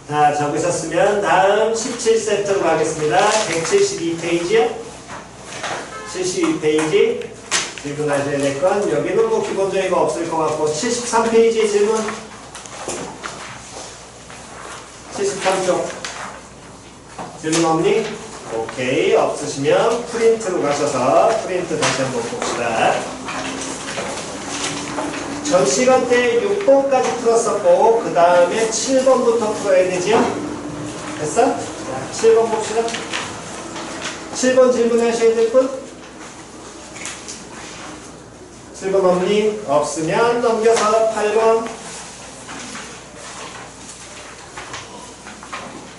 다 적으셨으면 다음 17세트로 가겠습니다. 172페이지요. 72페이지 질문하셔야 될 건 여기는 뭐 기본적인 거 없을 것 같고 73페이지 질문 73쪽 질문 없니? 오케이. 없으시면 프린트로 가셔서 프린트 다시 한번 봅시다. 전 시간 때 6번까지 풀었었고 그 다음에 7번부터 풀어야 되지요? 됐어? 자, 7번 봅시다. 7번 질문하셔야 될 분? 7번 없니? 없으면 넘겨서 8번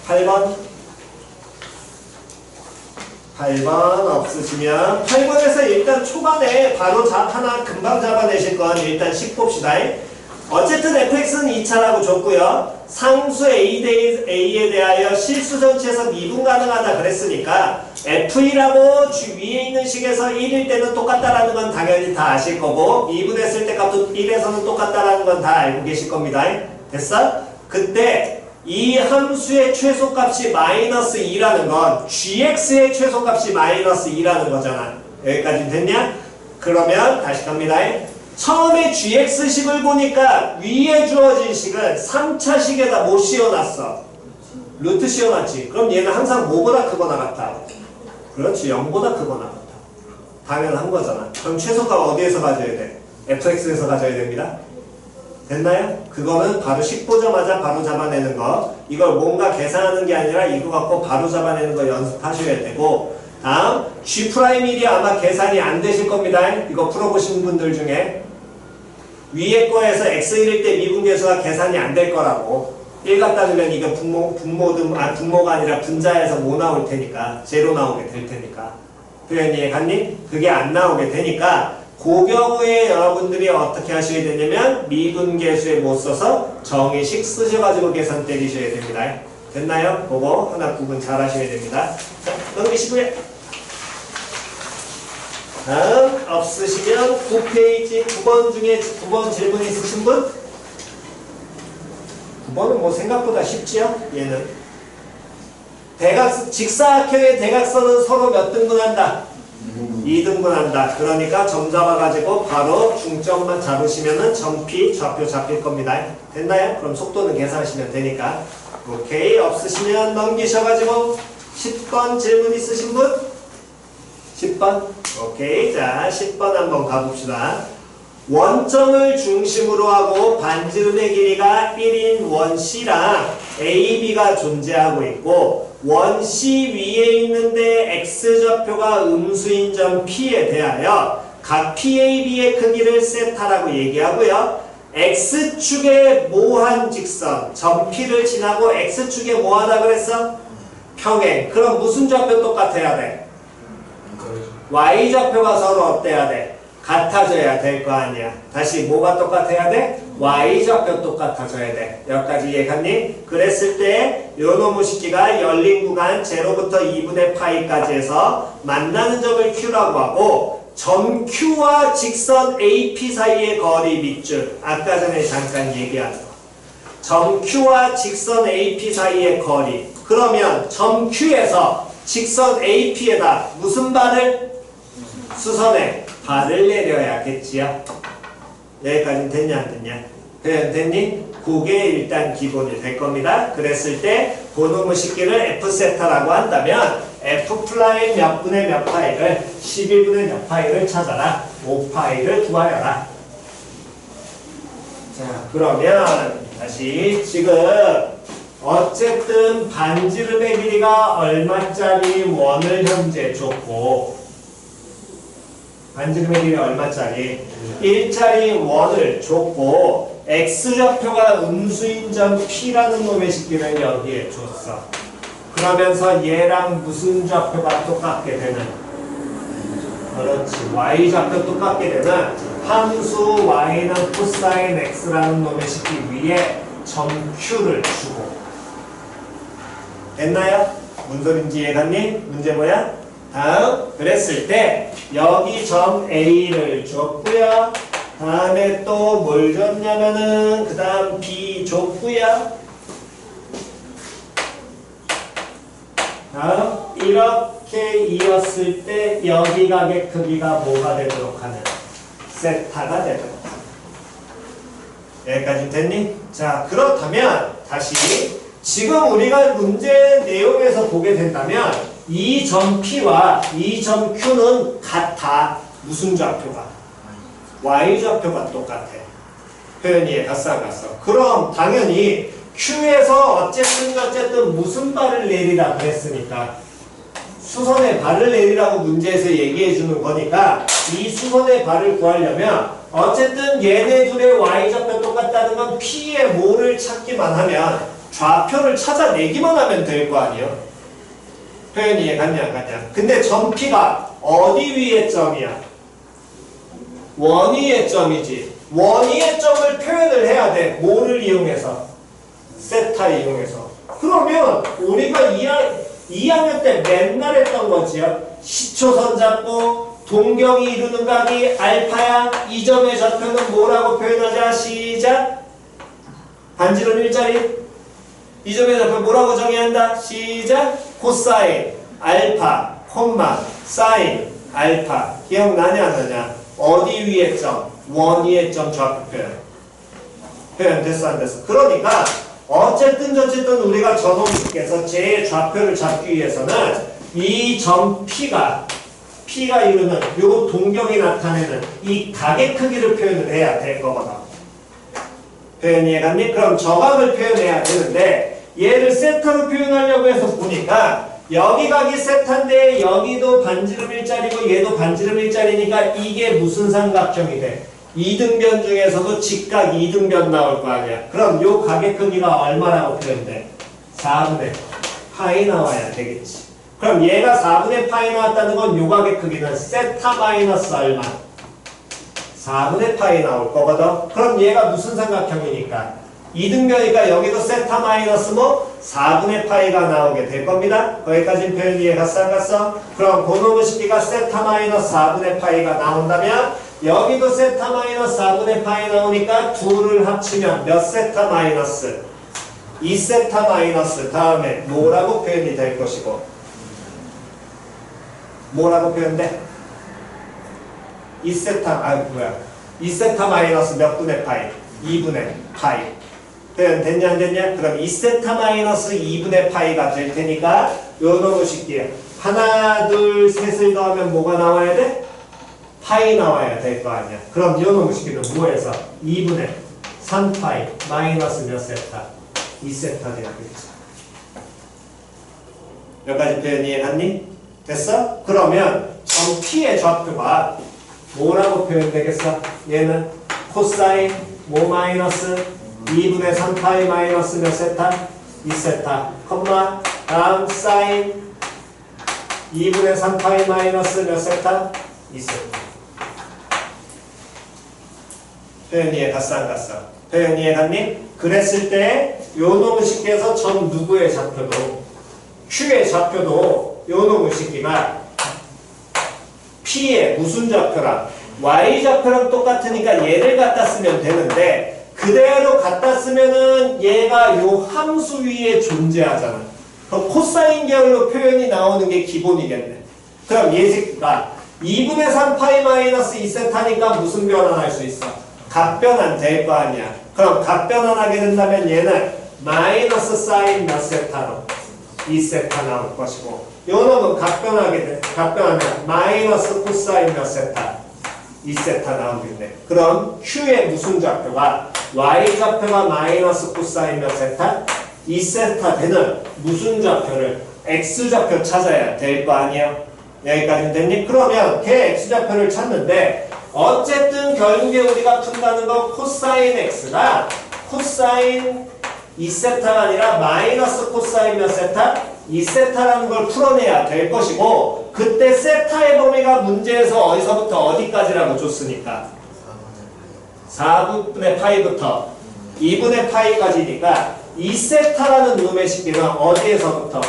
8번 없으시면 8번에서 일단 초반에 바로 하나 금방 잡아내실 건 일단 식 봅시다. 어쨌든 fx는 2차라고 줬고요. 상수 a에 대하여 실수 전체에서 미분 가능하다 그랬으니까 f1하고 위에 있는 식에서 1일 때는 똑같다라는 건 당연히 다 아실 거고 미분했을 때 값도 1에서는 똑같다라는 건 다 알고 계실 겁니다. 됐어? 그때 이 함수의 최소값이 마이너스 2라는 건 gx의 최소값이 마이너스 2라는 거잖아. 여기까지 됐냐? 그러면 다시 갑니다. 처음에 gx식을 보니까 위에 주어진 식은 3차식에다 못 씌워놨어. 루트 씌워놨지. 그럼 얘는 항상 뭐보다 크거나 같아? 그렇지. 0보다 크거나 같아. 당연한 거잖아. 그럼 최소값 어디에서 가져야 돼? fx에서 가져야 됩니다. 됐나요? 그거는 바로 식 보자마자 바로 잡아내는 거. 이걸 뭔가 계산하는 게 아니라 이거 갖고 바로 잡아내는 거 연습하셔야 되고, 다음 G'1이 아마 계산이 안 되실 겁니다. 이거 풀어보신 분들 중에 위에 거에서 x1일 때 미분계수가 계산이 안 될 거라고. 1 갖다 두면 이거 분모가 아니라 분자에서 뭐 나올 테니까 제로 나오게 될 테니까. 표현 이해 갔니? 그게 안 나오게 되니까 그 경우에 여러분들이 어떻게 하셔야 되냐면 미분계수에 못 써서 정의식 쓰셔가지고 계산 때리셔야 됩니다. 됐나요? 그거 하나 구분 잘 하셔야 됩니다. 자, 넘기시고요. 다음 없으시면 9페이지 9번 중에 9번 질문 있으신 분? 9번은 뭐 생각보다 쉽지요? 얘는 직사각형의 대각선은 서로 몇 등분한다? 2등분한다. 그러니까 점 잡아가지고 바로 중점만 잡으시면은 점피 좌표 잡힐 겁니다. 됐나요? 그럼 속도는 계산하시면 되니까. 오케이. 없으시면 넘기셔가지고 10번 질문 있으신 분? 10번? 오케이. 자, 10번 한번 가봅시다. 원점을 중심으로 하고 반지름의 길이가 1인 원 C랑 AB가 존재하고 있고 원 C 위에 있는데 X좌표가 음수인 점 P에 대하여 각 PAB의 크기를 세타라고 얘기하고요. X축의 모한 직선 점 P를 지나고 X축의 뭐하다 그랬어? 평행. 그럼 무슨 좌표 똑같아야 돼? Y좌표가 서로 어때야 돼? 같아져야 될 거 아니야. 다시 뭐가 똑같아야 돼? Y좌표 똑같아져야 돼. 여기까지 이해갔니? 그랬을 때 요놈의 식기가 열린 구간 0부터 2분의 파이까지 해서 만나는 점을 Q라고 하고 점 Q와 직선 AP 사이의 거리 밑줄 아까 전에 잠깐 얘기한 거. 점 Q와 직선 AP 사이의 거리. 그러면 점 Q에서 직선 AP에다 무슨 발을? 수선에 발을 내려야겠지요. 여기까지는 됐냐 안 됐냐? 됐니? 그게 일단 기본이 될 겁니다. 그랬을 때 그놈의 식기를 F세타라고 한다면 F 플라임 몇 분의 몇 파이를 11분의 몇 파이를 찾아라. 5파이를 구하여라. 자, 그러면 다시 지금 어쨌든 반지름의 길이가 얼마짜리 원을 현재 줬고 반지름의 길이 얼마짜리? 1짜리 원을 줬고 X좌표가 음수인 점 P라는 놈의 식기를 여기에 줬어. 그러면서 얘랑 무슨 좌표가 똑같게 되는? 그렇지. Y좌표 똑같게 되는 함수 Y는 코사인 X라는 놈의 식기 위에 점 Q를 주고 됐나요? 무슨 소린지 이해갔니? 문제 뭐야? 다음 그랬을 때 여기 점 A를 줬고요. 다음에 또 뭘 줬냐면은 그 다음 B 줬구요. 다음 이렇게 이었을 때 여기 가게 크기가 뭐가 되도록 하는 세타가 되도록 하는. 여기까지 됐니? 자, 그렇다면 다시 지금 우리가 문제 내용에서 보게 된다면 이 점 P와 이 점 Q는 같아. 무슨 좌표가? Y좌표가 똑같아. 표현이 갔어 안 갔어? 그럼 당연히 Q에서 어쨌든 무슨 발을 내리라고 했으니까 수선의 발을 내리라고 문제에서 얘기해 주는 거니까 이 수선의 발을 구하려면 어쨌든 얘네 둘의 Y좌표 똑같다는 건 P의 뭐를 찾기만 하면 좌표를 찾아내기만 하면 될 거 아니에요? 표현이 이해갔냐 안 갔냐? 근데 점 P가 어디 위의 점이야? 원위의 점이지. 원위의 점을 표현을 해야 돼. 뭐를 이용해서? 세타 이용해서. 그러면 우리가 2학년 때 맨날 했던 거지요. 시초선 잡고 동경이 이루는 각이 알파야. 이 점의 좌표는 뭐라고 표현하자? 시작. 반지름 일자리. 이 점의 좌표 뭐라고 정해야 한다? 시작. 코사인 알파 콤마 사인 알파. 기억나냐 안 나냐? 어디 위의 점? 원위의 점 좌표 표현 됐어 안 됐어? 그러니까 어쨌든 우리가 저놈께서 제 좌표를 잡기 위해서는 이 점 P가 이루는 요 동경이 나타내는 이 각의 크기를 표현을 해야 될 거거든. 표현 이해갔니? 그럼 저각을 표현해야 되는데 얘를 세타로 표현하려고 해서 보니까 여기 각이 세타인데 여기도 반지름 일자리고 얘도 반지름 일자리니까 이게 무슨 삼각형이 돼? 이등변 중에서도 직각 이등변 나올 거 아니야. 그럼 요 각의 크기가 얼마라고 표현돼? 4분의 파이 나와야 되겠지. 그럼 얘가 4분의 파이 나왔다는 건 요 각의 크기는 세타 마이너스 얼마? 4분의 파이 나올 거거든. 그럼 얘가 무슨 삼각형이니까? 이등변이니까 여기도 세타 마이너스 뭐 4분의 파이가 나오게 될 겁니다. 거기까지 표현 이해 갔어 안 갔어? 그럼 고놈의 식기가 세타 마이너스 4분의 파이가 나온다면 여기도 세타 마이너스 4분의 파이 나오니까 둘을 합치면 몇 세타 마이너스? 2세타 마이너스 다음에 뭐라고 표현이 될 것이고 뭐라고 표현돼? 2세타 마이너스 몇 분의 파이? 2분의 파이. 표현 됐냐 안 됐냐? 그럼 2세타 마이너스 2분의 파이가 될 테니까 요 놈의 식기야. 하나 둘 셋을 더하면 뭐가 나와야 돼? 파이 나와야 될 거 아니야. 그럼 요 놈의 식기는 뭐해서? 2분의 3파이 마이너스 몇 세타? 2세타 돼야겠지. 여기까지 표현 이해갔니? 됐어? 그러면 점 P의 좌표가 뭐라고 표현되겠어? 얘는 코사인 뭐 마이너스 2분의 3파이 마이너스 몇 세타? 2세타 컴마 다음 사인 2분의 3파이 마이너스 몇 세타? 2세타. 표현 이해 갔어 안 갔어? 표현 이해 갔니? 그랬을 때 요 놈의 식기에서 전 누구의 좌표도 Q의 좌표도 요 놈의 식기가 P의 무슨 좌표랑 Y좌표랑 똑같으니까 얘를 갖다 쓰면 되는데 그대로 갖다 쓰면은 얘가 요 함수 위에 존재하잖아. 그럼 코사인 계열로 표현이 나오는 게 기본이겠네. 그럼 얘 새끼가 2분의 3파이 마이너스 2세타니까 무슨 변환할 수 있어? 각변환 될 거 아니야. 그럼 각변환하게 된다면 얘는 마이너스 사인 몇 세타로? 2세타 나올 것이고 요 놈은 각변하면 마이너스 코사인 몇 세타? 2세타 나오겠네. 그럼 Q의 무슨 좌표가 Y좌표가 마이너스 코사인 몇 세타? 2세타 되는 무슨 좌표를 X좌표 찾아야 될 거 아니야. 여기까지 됐니? 그러면 걔 X좌표를 찾는데 어쨌든 결국에 우리가 푼다는 건 코사인 X가 코사인 2세타가 아니라 마이너스 코사인 몇 세타? 2세타라는 걸 풀어내야 될 것이고 그때 세타의 범위가 문제에서 어디서부터 어디까지라고 줬으니까 4분의 파이부터 2분의 파이까지니까 2세타라는 놈의 식기는 어디에서부터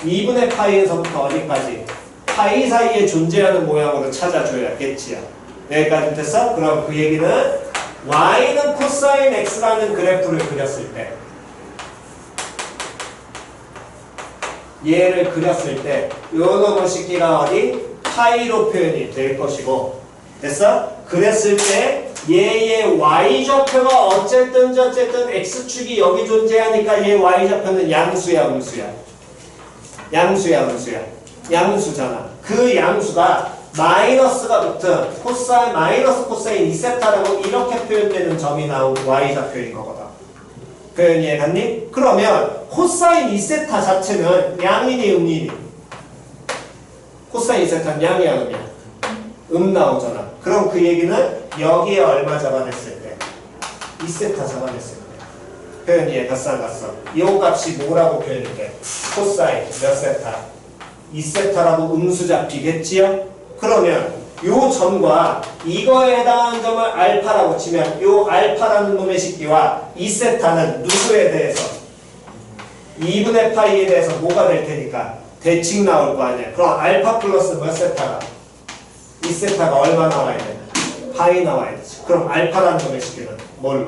2분의 파이에서부터 어디까지 파이 사이에 존재하는 모양으로 찾아줘야겠지요. 여기까지 됐어? 그럼 그 얘기는 y는 코사인 x라는 그래프를 그렸을 때 얘를 그렸을 때 요 놈의 식기가 어디? 파이로 표현이 될 것이고 됐어? 그랬을 때 얘의 y좌표가 어쨌든 x축이 여기 존재하니까 얘 y좌표는 양수야 음수야? 양수야 음수야? 양수잖아. 그 양수가 마이너스가 붙은 코사인 마이너스 코사인 2세타라고 이렇게 표현되는 점이 나온 y좌표인 거거든. 표현 이해 갔니? 그러면 코사인 2세타 자체는 양이니 음이니? 코사인 2세타는 양이야 음이야? 나오잖아. 그럼 그 얘기는 여기에 얼마 잡아냈을 때? 2세타 잡아냈을 때. 표현 이해 갔어 안 갔어? 이 값이 뭐라고 표현이 돼? 코사인 몇 세타? 2세타라고 음수 잡히겠지요? 그러면 요 점과 이거에 해당하는 점을 알파라고 치면 요 알파라는 놈의 식기와 2세타는 누구에 대해서 2분의 파이에 대해서 뭐가 될 테니까 대칭 나올 거 아니야. 그럼 알파 플러스 몇 세타가 2세타가 얼마 나와야 돼? 파이 나와야 되지. 그럼 알파라는 놈의 식기는 뭘로?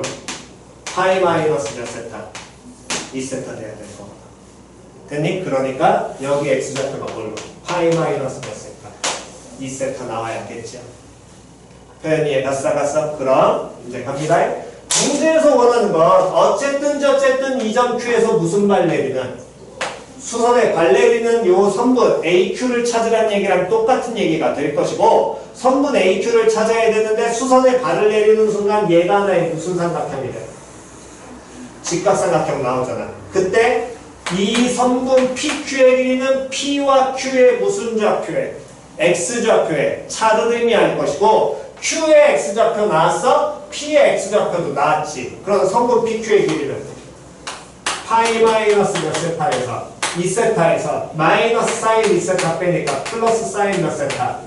파이 마이너스 몇 세타? 2세타 돼야 될 거거든. 됐니? 그러니까 여기 x좌표가 뭘로? 파이 마이너스 몇 세타? 2세타 나와야겠죠. 표현 이해 갔어? 그럼 이제 갑니다. 문제에서 원하는 건 어쨌든 이 점 Q에서 무슨 발레리는 수선의 발레리는 요 선분 AQ를 찾으라는 얘기랑 똑같은 얘기가 될 것이고 선분 AQ를 찾아야 되는데 수선의 발을 내리는 순간 얘가 하나의 무슨 삼각형이 돼? 직각삼각형 나오잖아. 그때 이 선분 PQ의 길이는 P와 Q의 무슨 좌표에? X좌표에 차를 의미할 것이고 Q의 X좌표 나왔어? P의 X좌표도 나왔지. 그럼 선분 PQ의 길이는 파이 마이너스 몇 세타에서 2세타에서 마이너스 사인 2세타 빼니까 플러스 사인 몇 세타?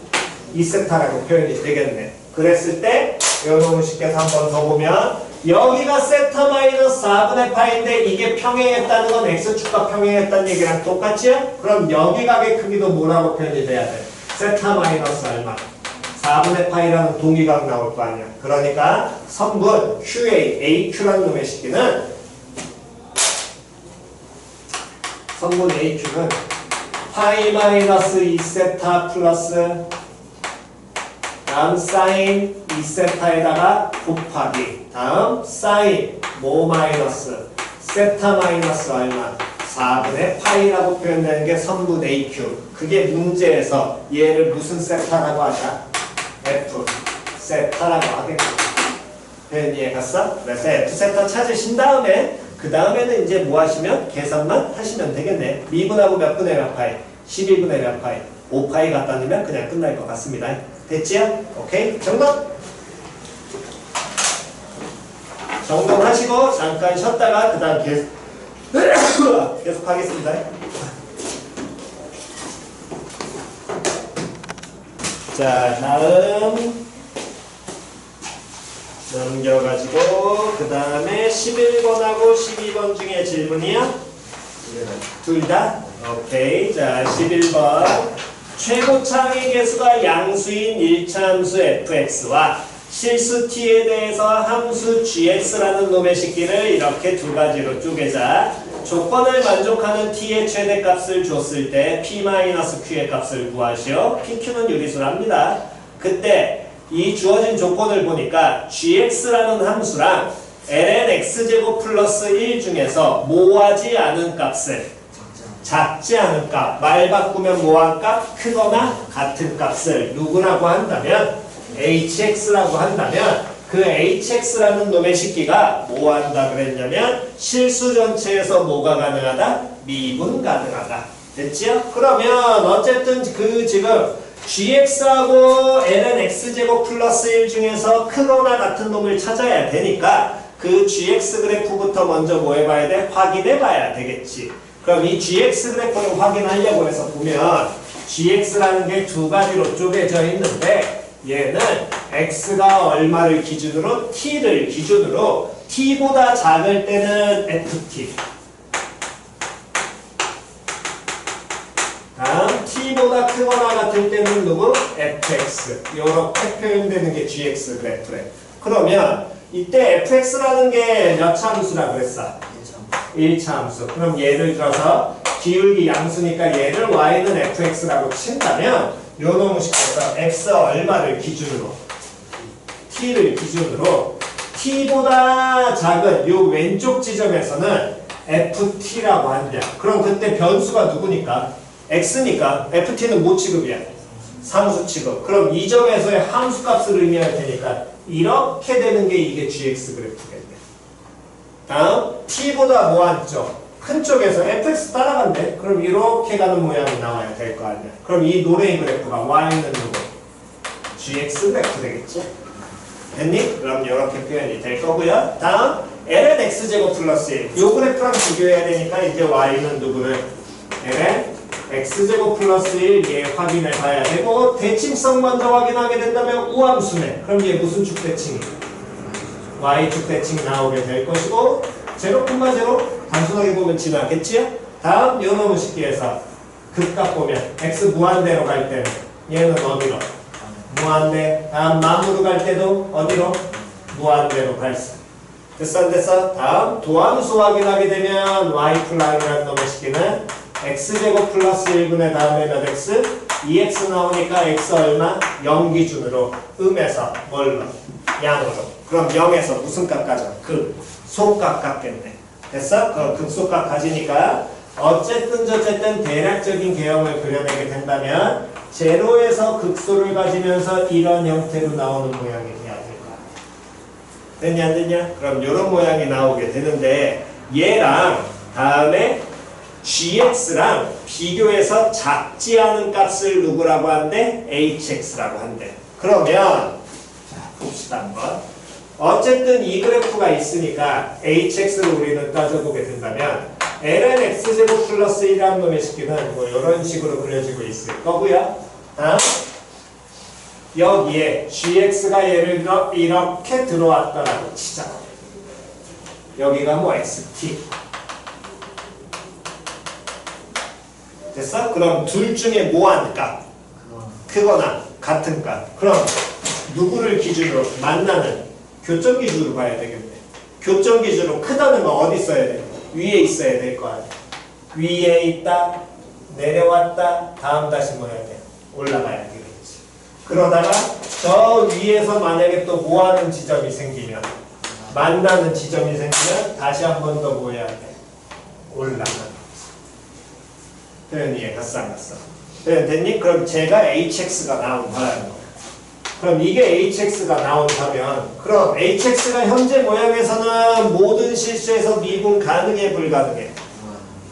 2세타라고 표현이 되겠네. 그랬을 때 여러분 쉽게 한번 더 보면 여기가 세타 마이너스 4분의 파인데 이게 평행했다는 건 X축과 평행했다는 얘기랑 똑같지요? 그럼 여기 각의 크기도 뭐라고 표현이 돼야 돼? 세타 마이너스 얼마? 4분의 파이라는 동기각 나올 거 아니야. 그러니까 선분 QA, AQ라는 놈의 식기는 선분 AQ는 파이 마이너스 2세타 플러스 다음 사인 2세타에다가 곱하기 다음 사인 모 마이너스 세타 마이너스 얼마? 4분의 파이라고 표현되는 게 선분 AQ. 그게 문제에서 얘를 무슨 세타라고 하자? F 세타라고 하겠고. 표현 이해 갔어? 그래서 F 세타 찾으신 다음에 그 다음에는 이제 뭐 하시면 계산만 하시면 되겠네. 미분하고 몇 분의 몇 파이? 12분의 몇 파이? 5파이 갖다 넣으면 그냥 끝날 것 같습니다. 됐지요? 오케이? 정답! 정돈하시고 잠깐 쉬었다가 그 다음 계속 하겠습니다. 자, 다음 넘겨가지고 그 다음에 11번하고 12번 중에 질문이요? 둘 다? 오케이. 자, 11번 최고차의 개수가 양수인 1차 함수 fx와 실수 t에 대해서 함수 gx라는 놈의 식기를 이렇게 두 가지로 쪼개자. 조건을 만족하는 t의 최대값을 줬을 때 p-q의 값을 구하시오. pq는 유리수랍니다. 그때 이 주어진 조건을 보니까 gx라는 함수랑 ln x제곱 플러스 1 중에서 모하지 않은 값을 작지 않은 값, 말 바꾸면 뭐한 값? 크거나 같은 값을 누구라고 한다면 hx라고 한다면 그 hx라는 놈의 식기가 뭐 한다 그랬냐면 실수 전체에서 뭐가 가능하다? 미분 가능하다. 됐지요? 그러면 어쨌든 그 지금 gx하고 ln x제곱 플러스 1 중에서 크거나 같은 놈을 찾아야 되니까 그 gx 그래프부터 먼저 뭐 해봐야 돼? 확인해 봐야 되겠지. 그럼 이 gx 그래프를 확인하려고 해서 보면 gx라는 게 두 가지로 쪼개져 있는데 얘는 x가 얼마를 기준으로? t를 기준으로 t보다 작을 때는 ft 다음 t보다 크거나 같을 때는 누구? fx. 요렇게 표현되는 게 gx 그래프래. 그러면 이때 fx라는 게 몇 차 함수라 그랬어? 1차 함수. 그럼 예를 들어서 기울기 양수니까 얘를 y는 fx라고 친다면 요 놈을 시켜서 x 얼마를 기준으로 t를 기준으로 t보다 작은 요 왼쪽 지점에서는 ft라고 한다. 그럼 그때 변수가 누구니까? x니까 ft는 뭐 취급이야? 상수 취급. 그럼 이 점에서의 함수 값을 의미할 테니까 이렇게 되는 게 이게 gx 그래프겠네. 다음 t보다 뭐한 쪽? 큰 쪽에서 fx 따라간대. 그럼 이렇게 가는 모양이 나와야 될 거 아니야. 그럼 이 노래의 그래프가 y는 누구? gx 그래프 되겠지? 됐니? 그럼 이렇게 표현이 될 거고요. 다음 ln x제곱 플러스 1. 요 그래프랑 비교해야 되니까 이제 y는 누구를? ln x제곱 플러스 1 얘 확인해 봐야 되고 대칭성 먼저 확인하게 된다면 우함수네. 그럼 얘 무슨 축 대칭이? y축 대칭이 나오게 될 것이고 제로 콤마 제로 단순하게 보면 지나겠지요? 다음 요 놈을 쉽게 해서 극값 보면 x 무한대로 갈 때는 얘는 어디로? 무한대. 다음 마무로 갈 때도 어디로? 무한대로 갈 수. 됐어 안 됐어? 다음 도함수 확인하게 되면 y 플라이라는 놈의 식기는 x제곱 플러스 1분의 다음에 몇 x? 2x 나오니까 x 얼마? 0 기준으로 음에서 뭘로? 양으로. 그럼 0에서 무슨 값 가져? 극소값 같겠네. 됐어? 그 극소값 가지니까 어쨌든 저쨌든 대략적인 개형을 그려내게 된다면 제로에서 극소를 가지면서 이런 형태로 나오는 모양이 돼야 될 거 아니야. 됐냐 안 됐냐? 그럼 이런 모양이 나오게 되는데 얘랑 다음에 gx랑 비교해서 작지 않은 값을 누구라고 한대? hx라고 한대. 그러면 자 봅시다 한번. 어쨌든 이 그래프가 있으니까 hx를 우리는 따져보게 된다면 ln x제곱 플러스 1이라는 놈의 식기는 뭐 이런 식으로 그려지고 있을 거고요. 여기에 gx가 예를 들어 이렇게 들어왔다라고 치자. 여기가 뭐 xt. 됐어? 그럼 둘 중에 뭐한 값? 크거나 같은 값. 그럼 누구를 기준으로 만나는 교점 기준으로 봐야 되겠네. 교점 기준으로 크다는 건 어디 있어야 돼? 위에 있어야 될 거 아니야. 위에 있다, 내려왔다, 다음 다시 뭐 해야 돼? 올라가야 되겠지. 그러다가 저 위에서 만약에 또 뭐 하는 지점이 생기면, 만나는 지점이 생기면 다시 한 번 더 뭐 해야 돼? 올라가는. 표현 이해 갔어 안 갔어? 표현 됐니? 그럼 제가 hx가 나온 거라는 거야. 그럼 이게 hx가 나온다면 그럼 hx가 현재 모양에서는 모든 실수에서 미분 가능해 불가능해?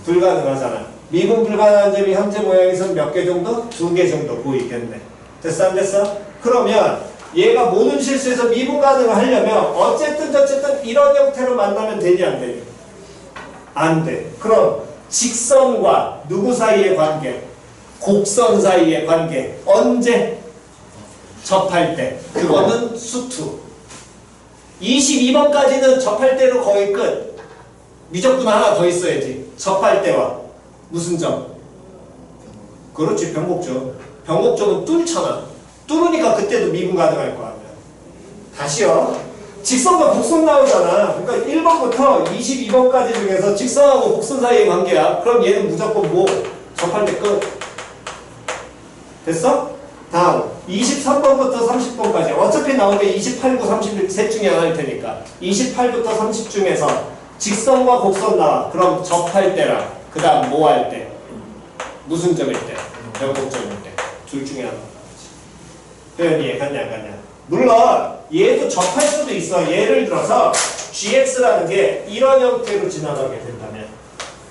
불가능하잖아. 미분 불가능한 점이 현재 모양에서는 몇 개 정도? 2개 정도 보이겠네. 됐어 안 됐어? 그러면 얘가 모든 실수에서 미분 가능을 하려면 어쨌든 저쨌든 이런 형태로 만나면 되니 안 되니? 안 돼. 그럼 직선과 누구 사이의 관계? 곡선 사이의 관계. 언제? 접할 때. 그거는 수투. 22번까지는 접할 때로 거의 끝. 미적분 하나 더 있어야지. 접할 때와 무슨 점? 그렇지, 변곡점. 변곡점은 뚫잖아. 뚫으니까 그때도 미분 가능할 거 아니야. 다시요. 직선과 곡선 나오잖아. 그러니까 1번부터 22번까지 중에서 직선하고 곡선 사이의 관계야. 그럼 얘는 무조건 뭐? 접할 때 끝. 됐어? 다음 23번부터 30번까지 어차피 나오는 게 28, 9, 30 셋 중에 하나일 테니까 28부터 30 중에서 직선과 곡선 나와. 그럼 접할 때랑 그 다음 뭐 할 때? 무슨 점일 때? 변곡점일 때. 둘 중에 하나. 표현 이해 갔냐 안 갔냐? 물론 얘도 접할 수도 있어. 예를 들어서 gx라는 게 이런 형태로 지나가게 된다면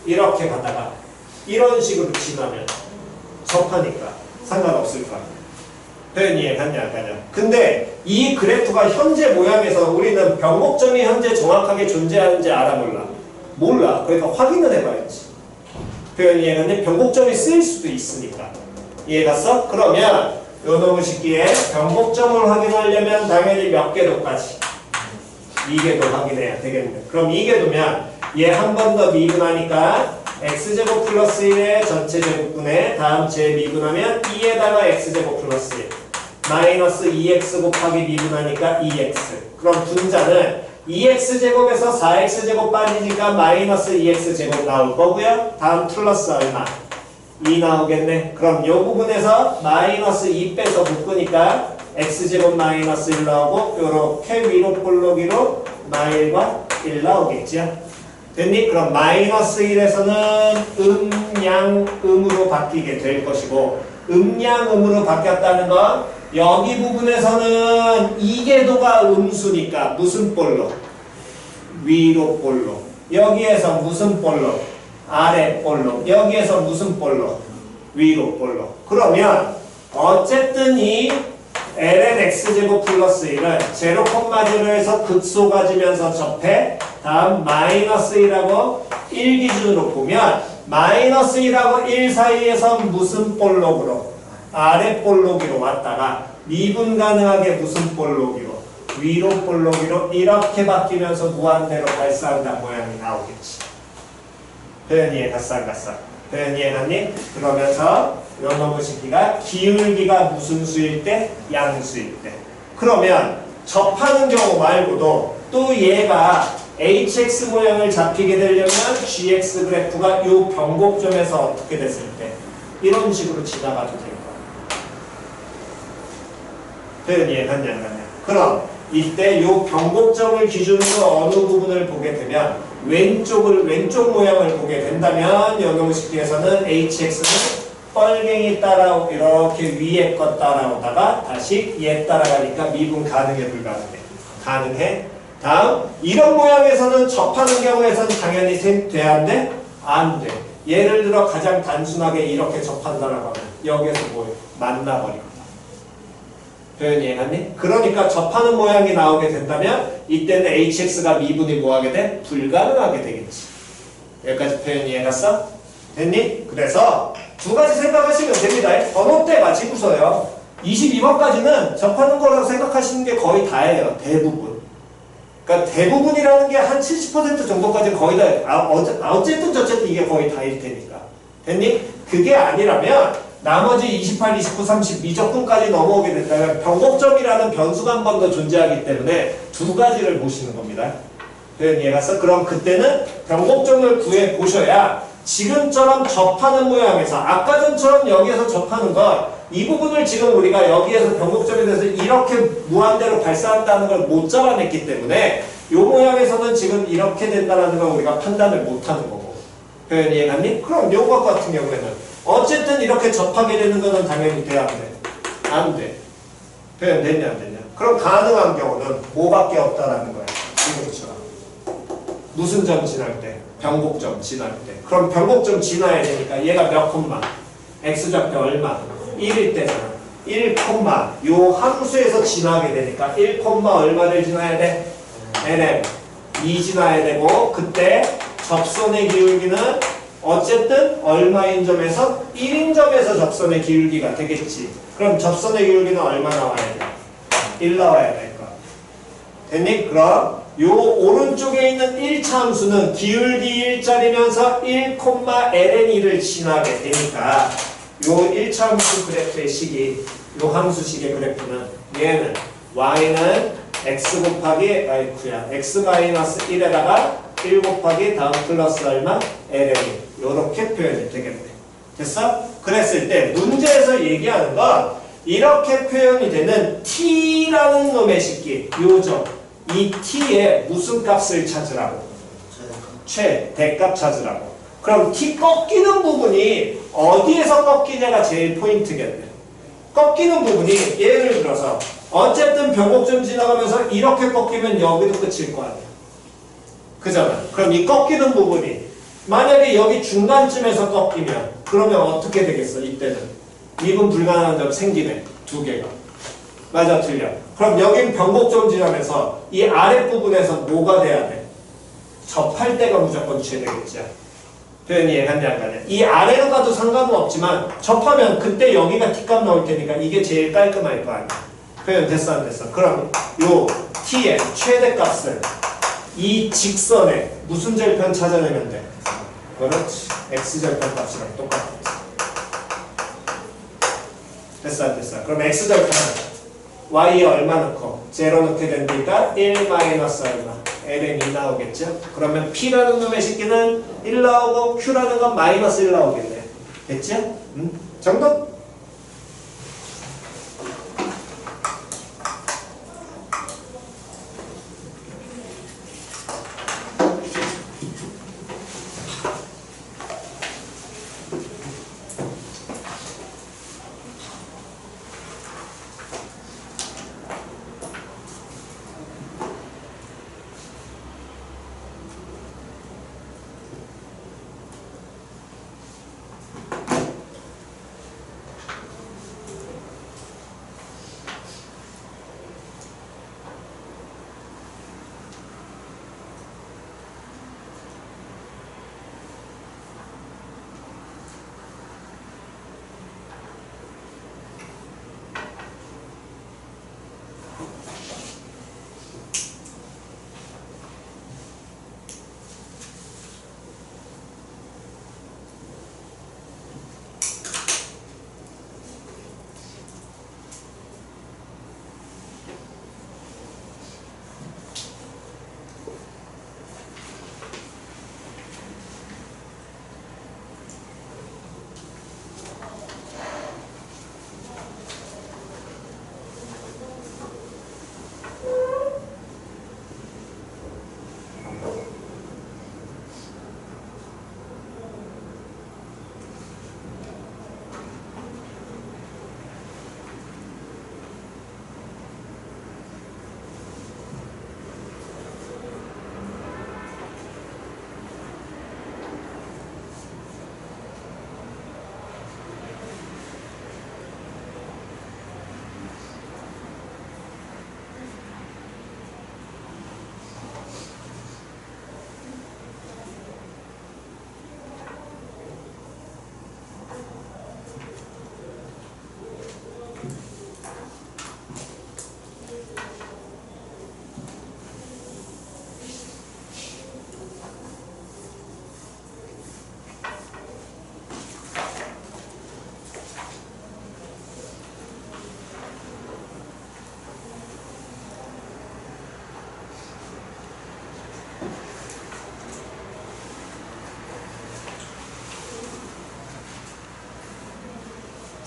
이렇게 가다가 이런 식으로 지나면 접하니까 상관없을 거야. 표현 이해 갔냐 안 갔냐? 근데 이 그래프가 현재 모양에서 우리는 변곡점이 현재 정확하게 존재하는지 알아 몰라? 몰라. 그러니까 확인을 해봐야지. 표현 이해 갔냐? 변곡점이 쓰일 수도 있으니까. 이해 갔어? 그러면 요 놈의 식기에 변곡점을 확인하려면 당연히 몇 궤도까지? 2궤도 확인해야 되겠네. 그럼 2궤도면 얘 한 번 더 미분하니까 x제곱 플러스 1의 전체 제곱분의 다음 제 미분하면 2에다가 x제곱 플러스 1 마이너스 2x 곱하기 미분하니까 2x. 그럼 분자는 2x제곱에서 4x제곱 빠지니까 마이너스 2x제곱 나올 거고요. 다음 플러스 얼마? 2 나오겠네. 그럼 요 부분에서 마이너스 2 빼서 묶으니까 x제곱 마이너스 1 나오고 요렇게 위로 볼록이로 마일과 1 나오겠죠. 됐니? 그럼 마이너스 1에서는 음양음으로 바뀌게 될 것이고 음양음으로 바뀌었다는 건 여기 부분에서는 이계도가 음수니까 무슨 볼록? 위로 볼록. 여기에서 무슨 볼록? 아래 볼록. 여기에서 무슨 볼록? 위로 볼록. 그러면 어쨌든 이 ln x제곱 플러스 1은 0,0에서 극소 가지면서 접해 다음 마이너스 1하고 1 기준으로 보면 마이너스 1하고 1 사이에서 무슨 볼록으로? 아래 볼록이로 왔다가 미분 가능하게 무슨 볼록이로? 위로 볼록이로 이렇게 바뀌면서 무한대로 발산한 모양이 나오겠지. 표현이 가싸가싸. 표현이 해놨니? 그러면서 요놈의 식기가 기울기가 무슨 수일 때? 양수일 때. 그러면 접하는 경우 말고도 또 얘가 hx 모양을 잡히게 되려면 gx 그래프가 요 변곡점에서 어떻게 됐을 때? 이런 식으로 지나가도 될 거야. 표현이 갔냐? 그럼 이때 요 변곡점을 기준으로 어느 부분을 보게 되면 왼쪽 모양을 보게 된다면 요놈의 식기에서는 hx는 뻘갱이 따라오 이렇게 위에 것 따라오다가 다시 얘 따라가니까 미분 가능해 불가능해? 가능해. 다음 이런 모양에서는 접하는 경우에서는 당연히 돼야 안 돼? 안 돼. 예를 들어 가장 단순하게 이렇게 접한다라고 하면 여기에서 뭐 만나버리거든. 표현이 이해갔니? 그러니까 접하는 모양이 나오게 된다면 이때는 hx가 미분이 뭐하게 돼? 불가능하게 되겠지. 여기까지 표현이 이해갔어? 됐니? 그래서 두 가지 생각하시면 됩니다. 번호 때 가지고서요. 22번까지는 접하는 거라고 생각하시는 게 거의 다예요. 대부분. 그러니까 대부분이라는 게 한 70% 정도까지 거의 다 어쨌든 저쨌든 이게 거의 다일 테니까. 됐니? 그게 아니라면 나머지 28, 29, 30 미적분까지 넘어오게 된다면 변곡점이라는 변수가 한 번 더 존재하기 때문에 두 가지를 보시는 겁니다. 표현 이해갔어? 그럼 그때는 변곡점을 구해 보셔야 지금처럼 접하는 모양에서 아까 전처럼 여기에서 접하는 건 이 부분을 지금 우리가 여기에서 변곡점에 대해서 이렇게 무한대로 발사한다는 걸 못 잡아냈기 때문에 이 모양에서는 지금 이렇게 된다는 걸 우리가 판단을 못하는 거고. 표현 이해갔니? 그럼 요것 같은 경우에는 어쨌든 이렇게 접하게 되는 거는 당연히 돼야 안 돼. 안 돼. 표현 됐냐 안 됐냐? 그럼 가능한 경우는 뭐밖에 없다라는 거야. 지금처럼. 무슨 점 지날 때? 변곡점 지날 때. 그럼 변곡점 지나야 되니까 얘가 몇 콤마? x좌표 얼마? 1일 때잖아. 1, 요 함수에서 지나게 되니까 1, 얼마를 지나야 돼? ln 2 지나야 되고 그때 접선의 기울기는 어쨌든 얼마인 점에서 1인 점에서 접선의 기울기가 되겠지. 그럼 접선의 기울기는 얼마 나와야 돼? 1 나와야 될 거야. 됐니? 그럼 요 오른쪽에 있는 1차 함수는 기울기 1짜리면서 1, ln2를 지나게 되니까 요 1차 함수 그래프의 식이 요 함수식의 그래프는 얘는 y는 x 곱하기 x-1에다가 1 곱하기 다음 플러스 얼마? ln 요렇게 표현이 되겠네. 됐어? 그랬을 때 문제에서 얘기하는 건 이렇게 표현이 되는 t라는 놈의 식기 요점 이 t의 무슨 값을 찾으라고? 최대값 찾으라고. 그럼 t 꺾이는 부분이 어디에서 꺾이냐가 제일 포인트겠네. 꺾이는 부분이 예를 들어서 어쨌든 변곡점 지나가면서 이렇게 꺾이면 여기도 끝일 거 아니야. 그잖아. 그럼 이 꺾이는 부분이 만약에 여기 중간쯤에서 꺾이면 그러면 어떻게 되겠어? 이때는 미분 불가능한 점 생기네. 두 개가. 맞아 틀려. 그럼 여긴 변곡점 지나면서 이 아랫부분에서 뭐가 돼야 돼? 접할 때가 무조건 최대겠지. 표현이 이해갔냐 안 가냐. 이 아래로 가도 상관은 없지만 접하면 그때 여기가 t값 나올 테니까 이게 제일 깔끔할 거 아니야. 표현 됐어 안 됐어? 그럼 요 t의 최대값을 이 직선에 무슨 절편 찾아내면 돼? 그렇지. x절편값이랑 똑같아. 됐어 안 됐어? 그럼 x절편은 y에 얼마 넣고 0 넣게 되니까 1 마이너스 얼마? ln 2 나오겠죠? 그러면 p라는 놈의 식기는 1 나오고 q라는 건 마이너스 1 나오겠네. 됐죠? 정답?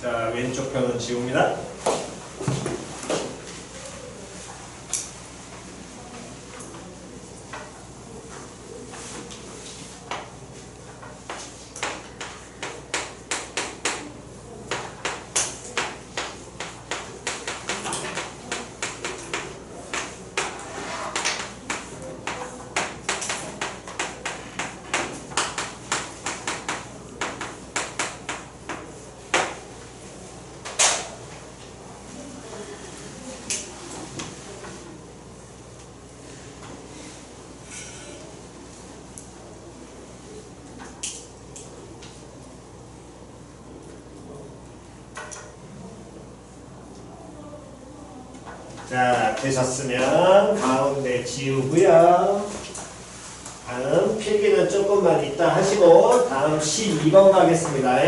자, 왼쪽 편은 지웁니다. 자, 되셨으면 가운데 지우고요. 다음 필기는 조금만 이따 하시고 다음 12번 가겠습니다.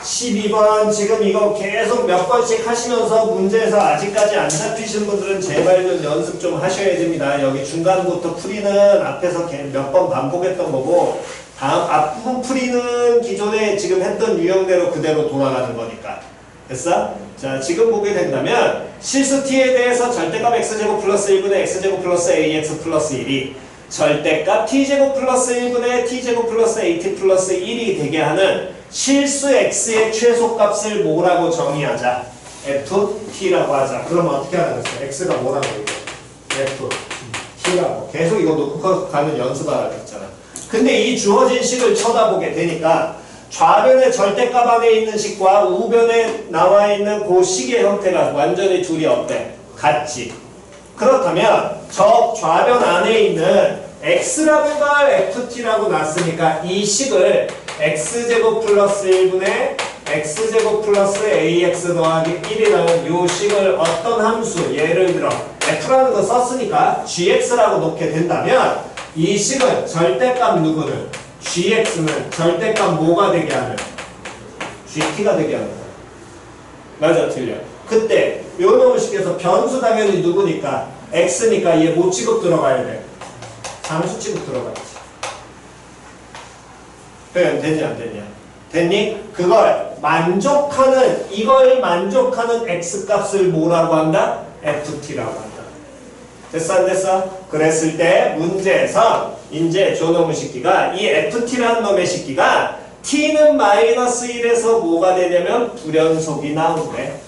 12번 지금 이거 계속 몇 번씩 하시면서 문제에서 아직까지 안 잡히신 분들은 제발 좀 연습 좀 하셔야 됩니다. 여기 중간부터 풀이는 앞에서 몇 번 반복했던 거고 다음 앞부분 풀이는 기존에 지금 했던 유형대로 그대로 돌아가는 거니까. 됐어? 자, 지금 보게 된다면 실수 t에 대해서 절대값 x제곱 플러스 1분의 x제곱 플러스 ax 플러스 1이 절대값 t제곱 플러스 1분의 t제곱 플러스 at 플러스 1이 되게 하는 실수 x의 최소값을 뭐라고 정의하자? ft라고 하자. 그럼 어떻게 하는 거야? x가 뭐라고 이거? ft라고. 계속 이거 놓고 가는 연습하겠잖아. 근데 이 주어진 식을 쳐다보게 되니까 좌변의 절대값 안에 있는 식과 우변에 나와 있는 그 식의 형태가 완전히 둘이 어때? 같지. 그렇다면 저 좌변 안에 있는 x라는 걸 ft라고 놨으니까 이 식을 x제곱 플러스 1분의 x제곱 플러스 ax 더하기 1이라는 요 식을 어떤 함수, 예를 들어 f라는 거 썼으니까 gx라고 놓게 된다면 이 식은 절대값 누구는? gx는 절대값 뭐가 되게 하는? gt가 되게 하는 거야. 맞아, 틀려. 그때 요 놈의 식에서 변수 당연히 누구니까? x니까 얘 뭐 취급 들어가야 돼? 상수 취급 들어가야지. 표현 됐냐 안 됐냐? 됐니? 이걸 만족하는 x값을 뭐라고 한다? ft라고 한다. 됐어 안 됐어? 그랬을 때 문제에서 이제 저놈의 식기가 이 ft라는 놈의 식기가 t는 마이너스 1에서 뭐가 되냐면 불연속이 나오는데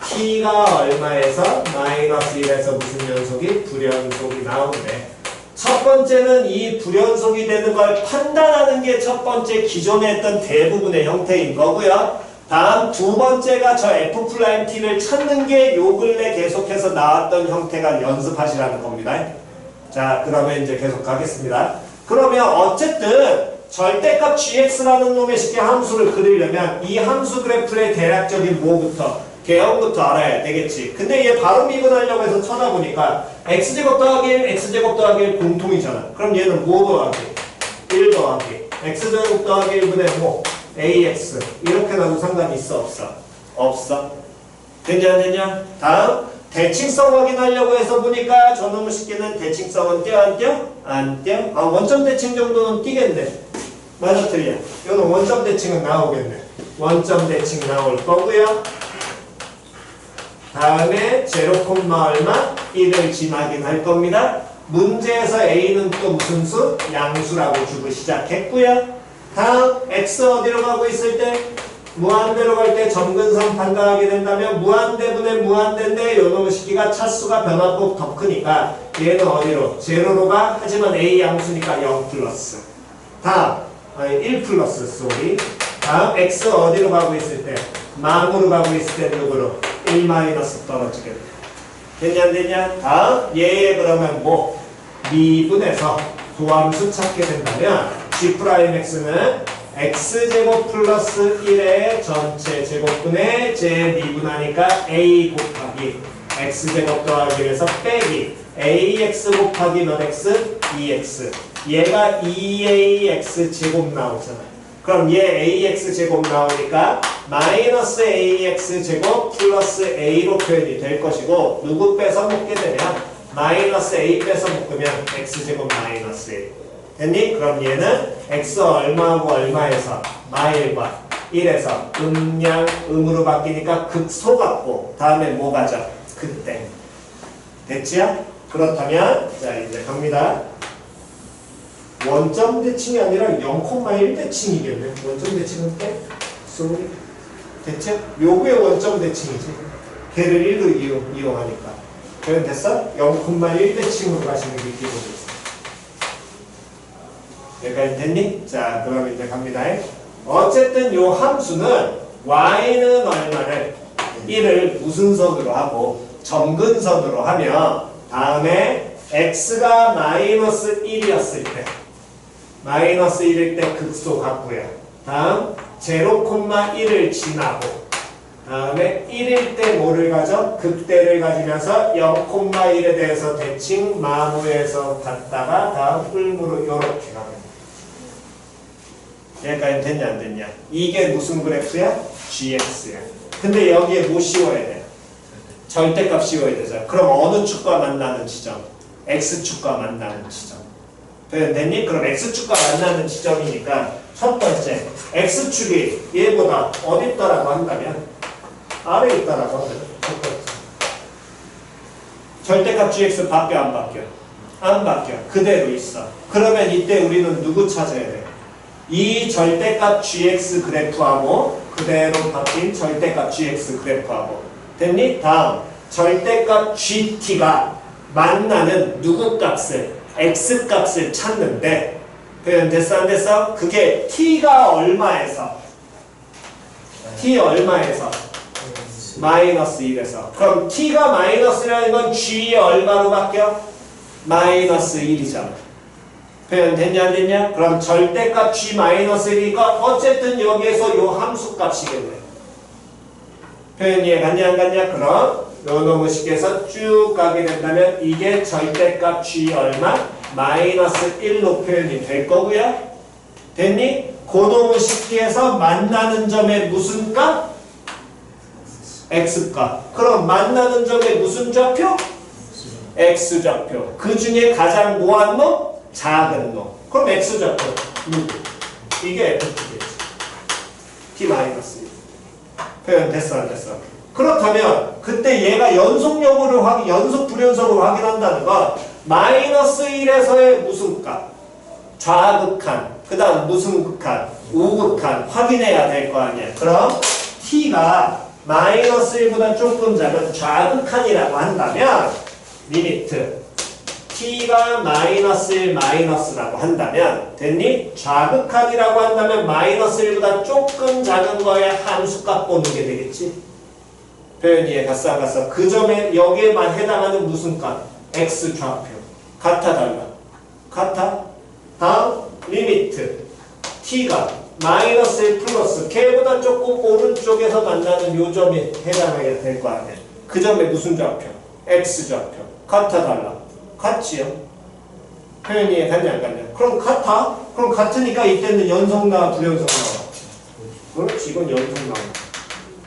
t가 얼마에서 마이너스 1에서 무슨 연속이? 불연속이 나오는데 첫 번째는 이 불연속이 되는 걸 판단하는 게 첫 번째 기존에 했던 대부분의 형태인 거고요. 다음 두 번째가 저 f't를 찾는 게 요 근래 계속해서 나왔던 형태가 연습하시라는 겁니다. 자, 그러면 이제 계속 가겠습니다. 그러면 어쨌든 절대값 gx라는 놈의 식의 함수를 그리려면 이 함수 그래프의 대략적인 뭐부터? 개형부터 알아야 되겠지. 근데 얘 바로 미분하려고 해서 쳐다보니까 x제곱 더하기 1, x제곱 더하기 1 공통이잖아. 그럼 얘는 뭐 더하기? 1 더하기 x제곱 더하기 1분의 뭐? ax 이렇게 나도 상관이 있어 없어? 없어. 됐냐 안 됐냐? 다음 대칭성 확인하려고 해서 보니까 저놈의 식기는 대칭성은 띄어 안 띄어? 안 띄어? 아, 원점 대칭 정도는 띄겠네. 맞아 틀려. 이거는 원점 대칭은 나오겠네. 원점 대칭 나올 거고요. 다음에 0, 얼마? 1을 지나긴 할 겁니다. 문제에서 a는 또 무슨 수? 양수라고 주고 시작했고요. 다음 x 어디로 가고 있을 때? 무한대로 갈 때 점근선 판단하게 된다면 무한대분의 무한대인데 요놈의 식기가 차수가 변화폭 더 크니까 얘는 어디로? 제로로 가? 하지만 a 양수니까 0 플러스. 다음 1 플러스 쏘리. 다음 x 어디로 가고 있을 때? 망으로 가고 있을 때 누구로? 1 마이너스 떨어지게 돼. 됐냐 안 됐냐? 다음 얘의 그러면 뭐? 미분에서 도함수 찾게 된다면 g'x는 x제곱 플러스 1의 전체 제곱분의 제 미분하니까 a 곱하기 x제곱 더하기 1에서 빼기 ax 곱하기 몇 x? 2x 얘가 2ax 제곱 나오잖아. 그럼 얘 ax 제곱 나오니까 마이너스 ax 제곱 플러스 a로 표현이 될 것이고 누구 빼서 먹게 되면 마이너스 a 빼서 묶으면 x제곱 마이너스 1 됐니? 그럼 얘는 x 얼마하고 얼마에서 마일과 1에서 음량 음으로 바뀌니까 극소 같고 다음에 뭐 가죠? 그때 됐지요? 그렇다면 자 이제 갑니다. 원점 대칭이 아니라 0,1 대칭이겠네. 원점 대칭은 때? 쏘리 됐죠? 요구의 원점 대칭이지. 걔를 1로 이용하니까. 그럼 됐어? 0,1 대칭으로 가시는 게 기본이었어. 여기까지 됐니? 자, 그럼 이제 갑니다. 어쨌든 요 함수는 y는 얼마를 1을 무슨 선으로 하고 점근선으로 하면 다음에 x가 마이너스 1이었을 때 마이너스 1일 때 극소 같고요. 다음 0,1을 지나고 다음에 1일 때 뭐를 가져? 극대를 가지면서 0,1에 대해서 대칭 마무에서 갔다가 다음 을무로 이렇게 가면 여기까지 됐냐 안 됐냐? 이게 무슨 그래프야? gx야. 근데 여기에 뭐 씌워야 돼? 절대값 씌워야 되죠. 그럼 어느 축과 만나는 지점? x축과 만나는 지점. 됐니? 그럼 x축과 만나는 지점이니까 첫 번째 x축이 얘보다 어디 있다라고 한다면 아래에 있다라고 한다면 첫 번째 절대값 gx 바뀌어 안 바뀌어? 안 바뀌어. 그대로 있어. 그러면 이때 우리는 누구 찾아야 돼? 이 절대값 gx 그래프하고 그대로 바뀐 절대값 gx 그래프하고 됐니? 다음 절대값 gt가 만나는 누구 값을? x 값을 찾는데 표현 됐어 안 됐어? 그게 t가 얼마에서? t 얼마에서? 마이너스 1에서. 그럼 t가 마이너스라는 건 g이 얼마로 바뀌어? 마이너스 1이잖아. 표현 됐냐 안 됐냐? 그럼 절대값 g 마이너스 1이니까 어쨌든 여기에서 요 함수 값이겠네. 표현 이해 갔냐 안 갔냐? 그럼 요 놈의 식에서 쭉 가게 된다면 이게 절대값 g 얼마? 마이너스 1로 표현이 될 거고요. 됐니? 고놈의 식기에서 만나는 점의 무슨 값? x값. 그럼 만나는 점의 무슨 좌표? x좌표. 그 중에 가장 뭐한 놈? 작은 놈. 그럼 x좌표 누구? 이게 ft겠지. t 마이너스 1. 표현 됐어 안 됐어? 그렇다면 그때 얘가 연속 불연속으로 확인한다는 건 마이너스 1에서의 무슨 값? 좌극한. 그 다음 무슨 극한? 우극한. 확인해야 될 거 아니야. 그럼 t가 마이너스 1보다 조금 작은 좌극한이라고 한다면 리미트 t가 마이너스 1 마이너스라고 한다면 됐니? 좌극한이라고 한다면 마이너스 1보다 조금 작은 거에 함수값 보는 게 되겠지. 표현 이해 갔어 안 갔어? 그 점에 여기에만 해당하는 무슨 값? x좌표. 같아 달라? 같아? 다음 리미트 t가 마이너스 1 플러스 걔보다 조금 오른쪽에서 만나는 요 점이 해당하게 될 거 아니야. 그 점에 무슨 좌표? x좌표. 같아 달라? 같지요? 표현 이해 갔냐 안 갔냐? 그럼 같아? 그럼 같으니까 이때는 연속 나와 불연속 나와? 그렇지 이건 연속 나와.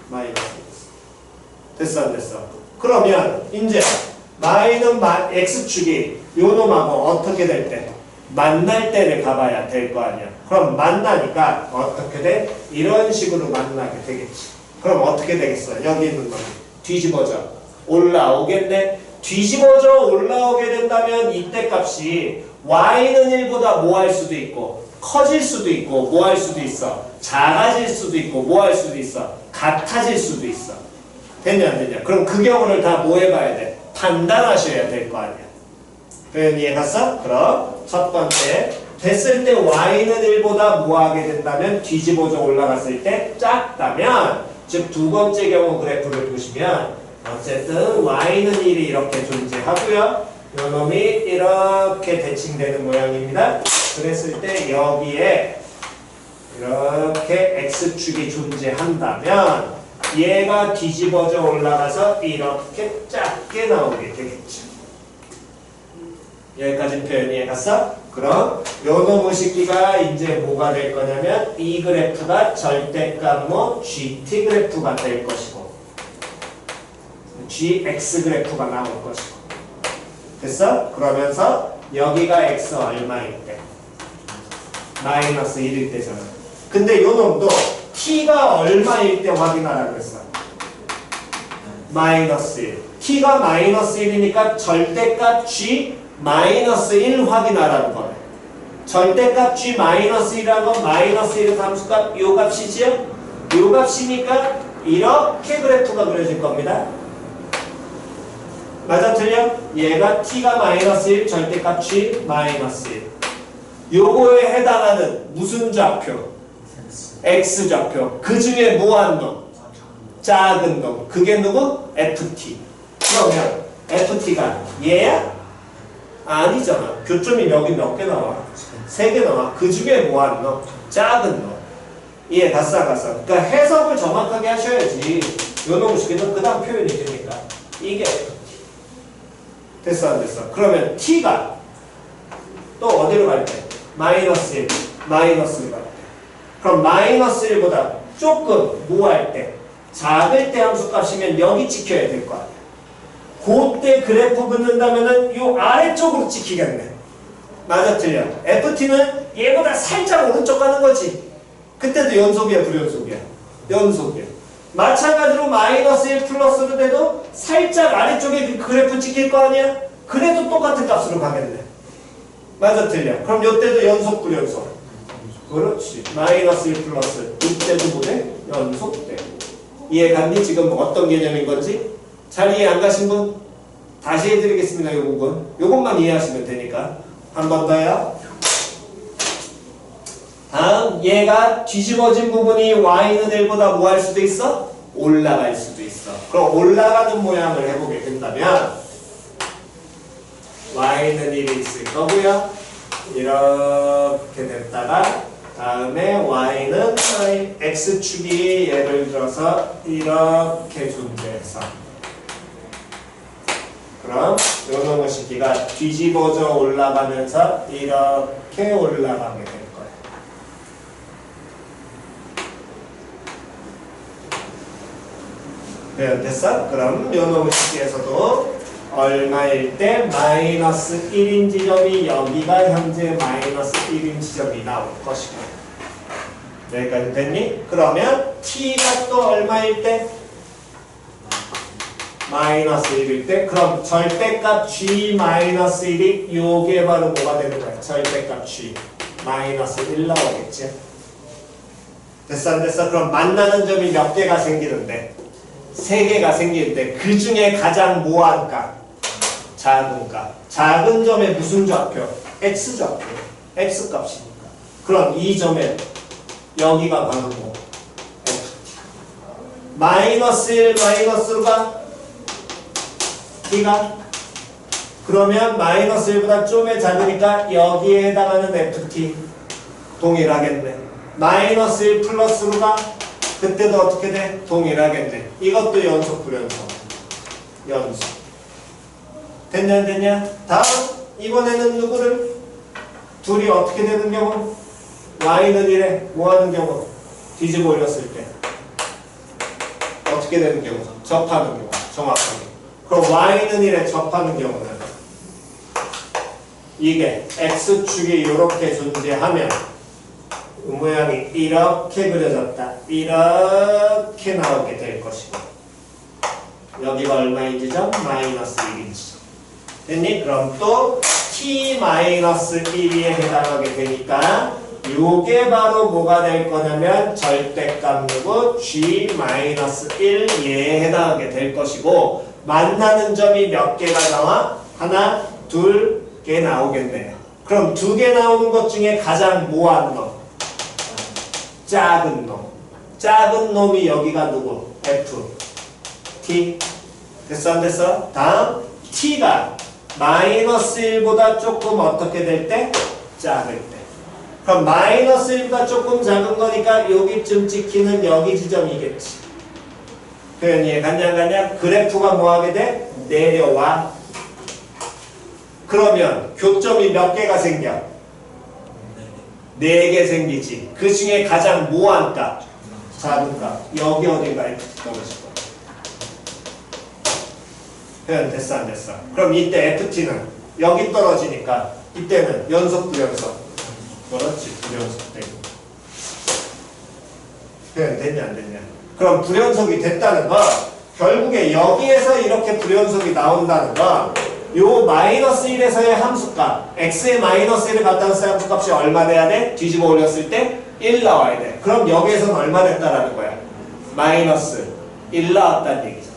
마이너스 됐어 안 됐어? 그러면 이제 x축이 요 놈하고 어떻게 될 때? 만날 때를 가봐야 될 거 아니야. 그럼 만나니까 어떻게 돼? 이런 식으로 만나게 되겠지. 그럼 어떻게 되겠어? 여기 있는 거 뒤집어져 올라오겠네. 뒤집어져 올라오게 된다면 이때 값이 y는 1보다 뭐 할 수도 있고 커질 수도 있고 뭐 할 수도 있어? 작아질 수도 있고 뭐 할 수도 있어? 같아질 수도 있어. 됐냐 안 됐냐? 그럼 그 경우를 다 뭐 해봐야 돼? 판단하셔야 될 거 아니야. 표현 이해 갔어? 그럼 첫 번째 됐을 때 y는 1보다 뭐 하게 된다면 뒤집어져 올라갔을 때 작다면 즉 두 번째 경우 그래프를 보시면 어쨌든 y는 1이 이렇게 존재하고요. 요 놈이 이렇게 대칭되는 모양입니다. 그랬을 때 여기에 이렇게 x축이 존재한다면 얘가 뒤집어져 올라가서 이렇게 작게 나오게 되겠죠. 여기까지 표현 이해갔어? 그럼 요 놈의 식기가 이제 뭐가 될 거냐면 이 그래프가 절대값모 GT 그래프가 될 것이고 GX 그래프가 나올 것이고 됐어? 그러면서 여기가 X 얼마일 때? 마이너스 1일 때잖아. 근데 요 놈도 T가 얼마일 때 확인하라 그랬어? 마이너스 1. T가 마이너스 1이니까 절대값 G 마이너스 1 확인하라는 거네. 절대값 G 마이너스 1이라는 건 마이너스 1의 함수값 요 값이지요? 요 값이니까 이렇게 그래프가 그려질 겁니다. 맞아 틀려? 얘가 T가 마이너스 1 절대값 G 마이너스 1 요거에 해당하는 무슨 좌표? X좌표. 그 중에 뭐한 놈? 작은 놈. 그게 누구? FT. 그러면 FT가 얘야? 아니잖아. 교점이 여기 몇 개 나와? 3개 나와. 그 중에 뭐한 놈? 작은 놈. 이해 갔어 갔어. 그러니까 해석을 정확하게 하셔야지 요 놈을 시키면 그 다음 표현이 되니까 이게 FT. 됐어 안 됐어? 그러면 T가 또 어디로 갈 때? 마이너스 1, 마이너스 1 갈 때. 그럼 마이너스 1보다 조금 뭐 할 때? 작을 때 함수값이면 여기 찍혀야 될 거 아니야. 그때 그래프 붙는다면은 요 아래쪽으로 찍히겠네. 맞아 틀려? FT는 얘보다 살짝 오른쪽 가는 거지. 그때도 연속이야 불연속이야? 연속이야. 마찬가지로 마이너스 1 플러스로 돼도 살짝 아래쪽에 그 그래프 찍힐 거 아니야? 그래도 똑같은 값으로 가겠네. 맞아 틀려? 그럼 요때도 연속 불연속. 그렇지. 마이너스 1 플러스 이때도 뭐래? 연속되고. 이해 갔니? 지금 어떤 개념인 건지? 잘 이해 안 가신 분? 다시 해드리겠습니다. 요 부분. 요것만 이해하시면 되니까. 한 번 더요. 다음 얘가 뒤집어진 부분이 y는 1보다 뭐 할 수도 있어? 올라갈 수도 있어. 그럼 올라가는 모양을 해보게 된다면 y는 1이 있을 거고요. 이렇게 됐다가 다음에 y는 x축이 예를 들어서 이렇게 존재해서 그럼 요 놈의 식기가 뒤집어져 올라가면서 이렇게 올라가게 될 거예요. 표현 됐어? 그럼 요 놈의 식에서도 얼마일 때 마이너스 1인 지점이 여기가 현재 마이너스 1인 지점이 나올 것이고 여기까지 됐니? 그러면 t가 또 얼마일 때? 마이너스 1일 때 그럼 절대값 g 마이너스 1이 요게 바로 뭐가 되는 거야? 절대값 g 마이너스 1 나오겠지? 됐어 안 됐어? 그럼 만나는 점이 몇 개가 생기는데 3개가 생길 때 그 중에 가장 뭐한 값? 작은 값. 작은 점의 무슨 좌표? x 좌표. x 값이니까. 그럼 이 점에 여기가 바로 뭐? 마이너스 1 마이너스로 가? t가? 그러면 마이너스 1보다 좀에 작으니까 여기에 해당하는 ft 동일하겠네. 마이너스 1 플러스로 가? 그때도 어떻게 돼? 동일하겠네. 이것도 연속 불연속. 연속. 됐냐 안 됐냐? 다음 이번에는 누구를? 둘이 어떻게 되는 경우? y는 1에 뭐 하는 경우? 뒤집어 올렸을 때 어떻게 되는 경우? 접하는 경우. 정확하게. 그럼 y는 1에 접하는 경우는 이게 x축이 이렇게 존재하면 모양이 이렇게 그려졌다. 이렇게 나오게 될 것이고 여기가 얼마인지죠? 마이너스 1인지죠. 됐니? 그럼 또 t-1에 해당하게 되니까 요게 바로 뭐가 될 거냐면 절대값 누구? g-1에 해당하게 될 것이고 만나는 점이 몇 개가 나와? 하나, 둘 개 나오겠네요. 그럼 2개 나오는 것 중에 가장 뭐한 놈? 작은 놈. 작은 놈이 여기가 누구? f, t. 됐어 안 됐어? 다음 t가 마이너스 1보다 조금 어떻게 될 때? 작을 때. 그럼 마이너스 1보다 조금 작은 거니까 여기쯤 찍히는 여기 지점이겠지. 표현 이해 갔냐 안 갔냐? 그래프가 뭐하게 돼? 내려와. 그러면 교점이 몇 개가 생겨? 4개 생기지. 그 중에 가장 뭐한 값? 작은 값. 여기 어딘가에 떨어질 거야. 표현 됐어 안 됐어? 그럼 이때 ft는 여기 떨어지니까 이때는 연속 불연속. 그렇지. 불연속 되고. 표현 됐냐 안 됐냐? 그럼 불연속이 됐다는 건 결국에 여기에서 이렇게 불연속이 나온다는 건 요 마이너스 1에서의 함수값 x의 마이너스 1을 갖다 놨을 함수값이 얼마 돼야 돼? 뒤집어 올렸을 때 1 나와야 돼. 그럼 여기에서는 얼마 됐다라는 거야? 마이너스 1 나왔다는 얘기잖아.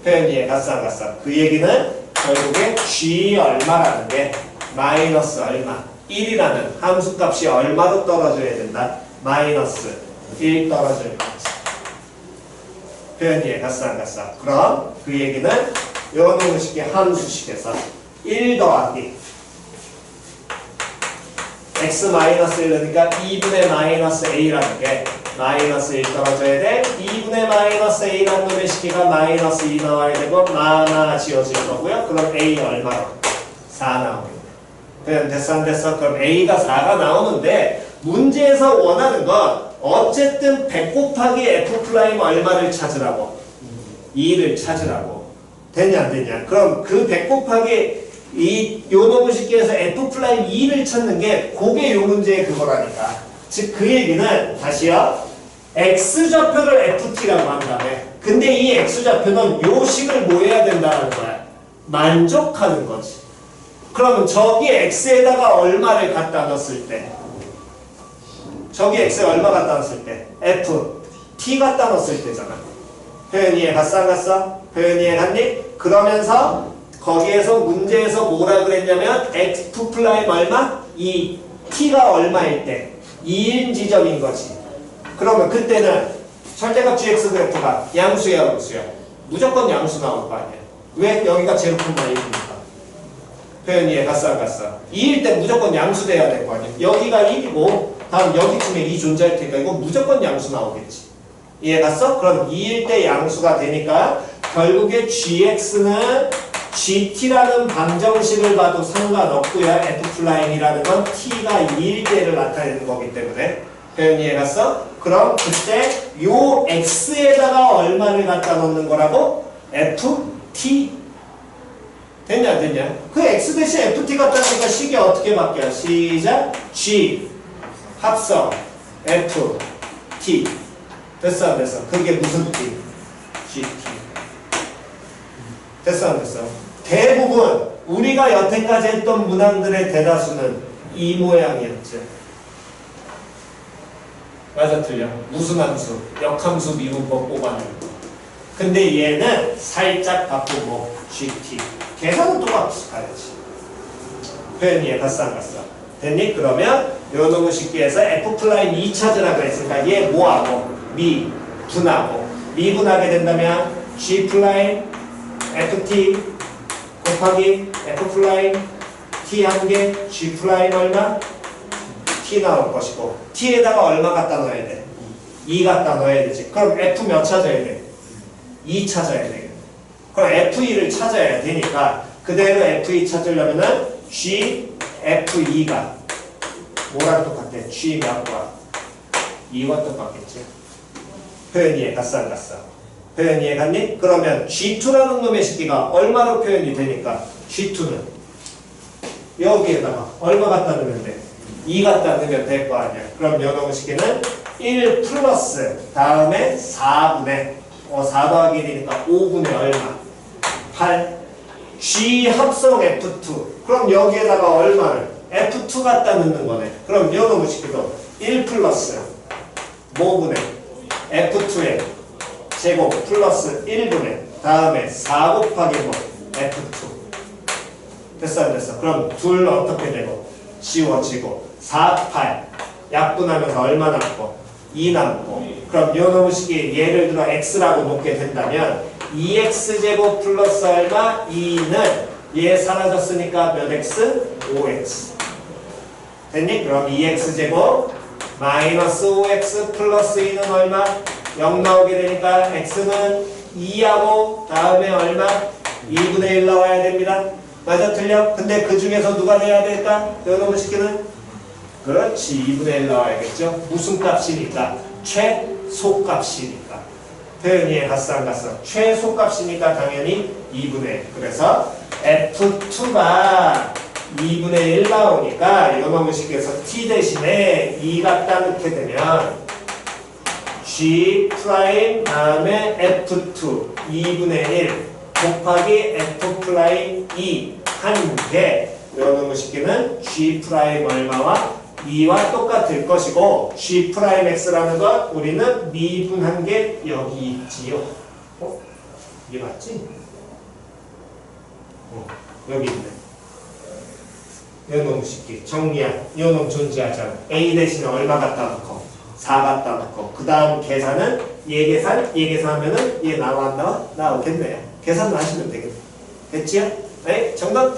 표현 이해 갔어 안 갔어? 그 얘기는 결국에 g 얼마라는 게 마이너스 얼마 1이라는 함수값이 얼마로 떨어져야 된다? 마이너스 1 떨어져야 돼. 표현 이해 갔어 안 갔어? 그럼 그 얘기는 요 놈식의 함수식에서 1 더하기 x-1 그러니까 2분의 마이너스 a라는 게 마이너스 1 떨어져야 돼. 2분의 마이너스 a라는 놈의 식기가 마이너스 2 나와야 되고 마나 지워질 거고요. 그럼 a 얼마로? 4 나오겠네. 표현 됐어 안 됐어? 그럼 a가 4가 나오는데 문제에서 원하는 건 어쨌든 100 곱하기 f' 얼마를 찾으라고? 2를 찾으라고. 됐냐 안 됐냐? 그럼 그 100 곱하기 요 놈의 식기에서 f'2를 찾는 게 그게 요 문제의 그거라니까. 즉 그 얘기는 다시요. x좌표를 ft라고 한 다음에 근데 이 x좌표는 요 식을 뭐 해야 된다는 거야? 만족하는 거지. 그러면 저기 x에다가 얼마를 갖다 넣었을 때 저기 x에 얼마 갖다 넣었을 때 f, t 갖다 넣었을 때잖아. 표현 이해 갔어 안 갔어? 표현 이해 갔니? 그러면서 거기에서 문제에서 뭐라 그랬냐면 f' 얼마? 2, t가 얼마일 때 2인 지점인 거지. 그러면 그때는 절대값 gx 그래프가 양수야 양수야? 무조건 양수 나올 거 아니야. 왜? 여기가 0,1이니까. 표현 이해 갔어 안 갔어? 2일 때 무조건 양수 돼야 될 거 아니야. 여기가 1이고 다음 여기쯤에 2 존재할 테니까 이거 무조건 양수 나오겠지. 이해 갔어? 그럼 2일 때 양수가 되니까 결국에 gx는 gt라는 방정식을 봐도 상관없고요. f'이라는 건 t가 2일 때를 나타내는 거기 때문에 표현 이해 갔어? 그럼 그때 요 x에다가 얼마를 갖다 놓는 거라고? ft 됐냐 안 됐냐? 그 x 대신 ft 갖다 놓으니까 식이 어떻게 바뀌어? 시작 g 합성 ft 됐어 안 됐어? 그게 무슨 t? gt 됐어 안 됐어? 대부분 우리가 여태까지 했던 문항들의 대다수는 이 모양이었지. 맞아 틀려? 무슨 함수? 역함수 미분법 뽑아내는 거. 근데 얘는 살짝 바꾸고 gt 계산은 똑같이 가야지. 표현이 얘갔어 안 갔어? 됐니? 그러면 요 놈의 식기에서 F'2 찾으라고 했으니까 얘 뭐하고? 미분하고 미분하게 된다면 G' FT 곱하기 F' T 한 개 G' 얼마? T 나올 것이고 T에다가 얼마 갖다 넣어야 돼? 2 갖다 넣어야 되지. 그럼 F 몇 찾아야 돼? 2 찾아야 돼. 그럼 F2를 찾아야 되니까 그대로 F2 찾으려면은 G, F2가 뭐랑 똑같아? G 몇과 2와 똑같겠지. 표현이 이해갔어 안 갔어? 표현이 이해갔니? 그러면 G2라는 놈의 식기가 얼마로 표현이 되니까 G2는 여기에다가 얼마 갖다 넣으면 돼? 2 갖다 넣으면 될 거 아니야. 그럼 요 놈의 식기는 1 플러스 다음에 4분의 4 더하기 1이니까 5분의 얼마? 8 G 합성 F2 그럼 여기에다가 얼마를? F2 갖다 넣는 거네. 그럼 요 놈의 식기도 1 플러스 뭐분의 F2의 제곱 플러스 1분의 다음에 4 곱하기 뭐 F2 됐어 안 됐어? 그럼 둘 어떻게 되고 지워지고 4, 8 약분하면서 얼마 남고 2 남고 그럼 요 놈의 식이 예를 들어 x라고 놓게 된다면 2x제곱 플러스 얼마? 2는 얘 사라졌으니까 몇 x? 5x 됐니? 그럼 2x제곱 마이너스 5x 플러스 2는 얼마? 0 나오게 되니까 x는 2하고 다음에 얼마? 2분의 1 나와야 됩니다. 맞아 틀려? 근데 그 중에서 누가 내야 될까? 여러분 시키는? 그렇지 2분의 1 나와야겠죠? 무슨 값이니까? 최소값이니까. 표현이 갔어 안 갔어? 최소값이니까 당연히 2분의 1. 그래서 F2가 2분의 1 나오니까 이놈의 식에서 T 대신에 2 갖다 넣게 되면 G 프라임 다음에 F2 2분의 1 곱하기 F 프라임 2 한 개 이놈의 식기는 G 프라임 얼마와 2와 똑같을 것이고 G 프라임 X라는 건 우리는 미분한 게 여기 있지요. 이게 맞지? 여기 있네. 요놈 식기 정리야. 요놈 존재하잖아. A 대신에 얼마 갖다 놓고 4 갖다 놓고 그 다음 계산은 얘 계산하면은 얘 나와 안 나와? 나오겠네요. 계산만 하시면 되겠네. 됐지요? 네? 정답?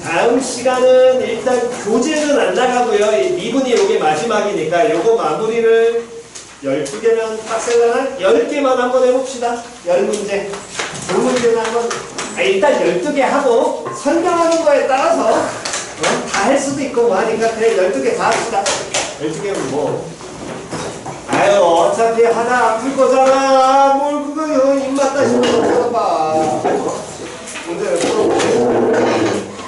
다음 시간은 일단 교재는 안 나가고요. 이 미분이 요게 마지막이니까 요거 마무리를 12개면 빡셀라나? 10개만 한번 해봅시다. 10문제. 2문제는 한번 일단 12개 하고 설명하는 거에 따라서 다 할 수도 있고 뭐 하니까 그냥 12개 다 합시다. 12개면 뭐 아유 어차피 하나 안 풀 거잖아. 뭘 그거 입맛 따시면서 물어봐. 문제를 풀어보세요.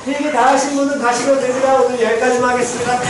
필기 다 하시 가신 분은 가시면 됩니다. 오늘 여기까지만 하겠습니다.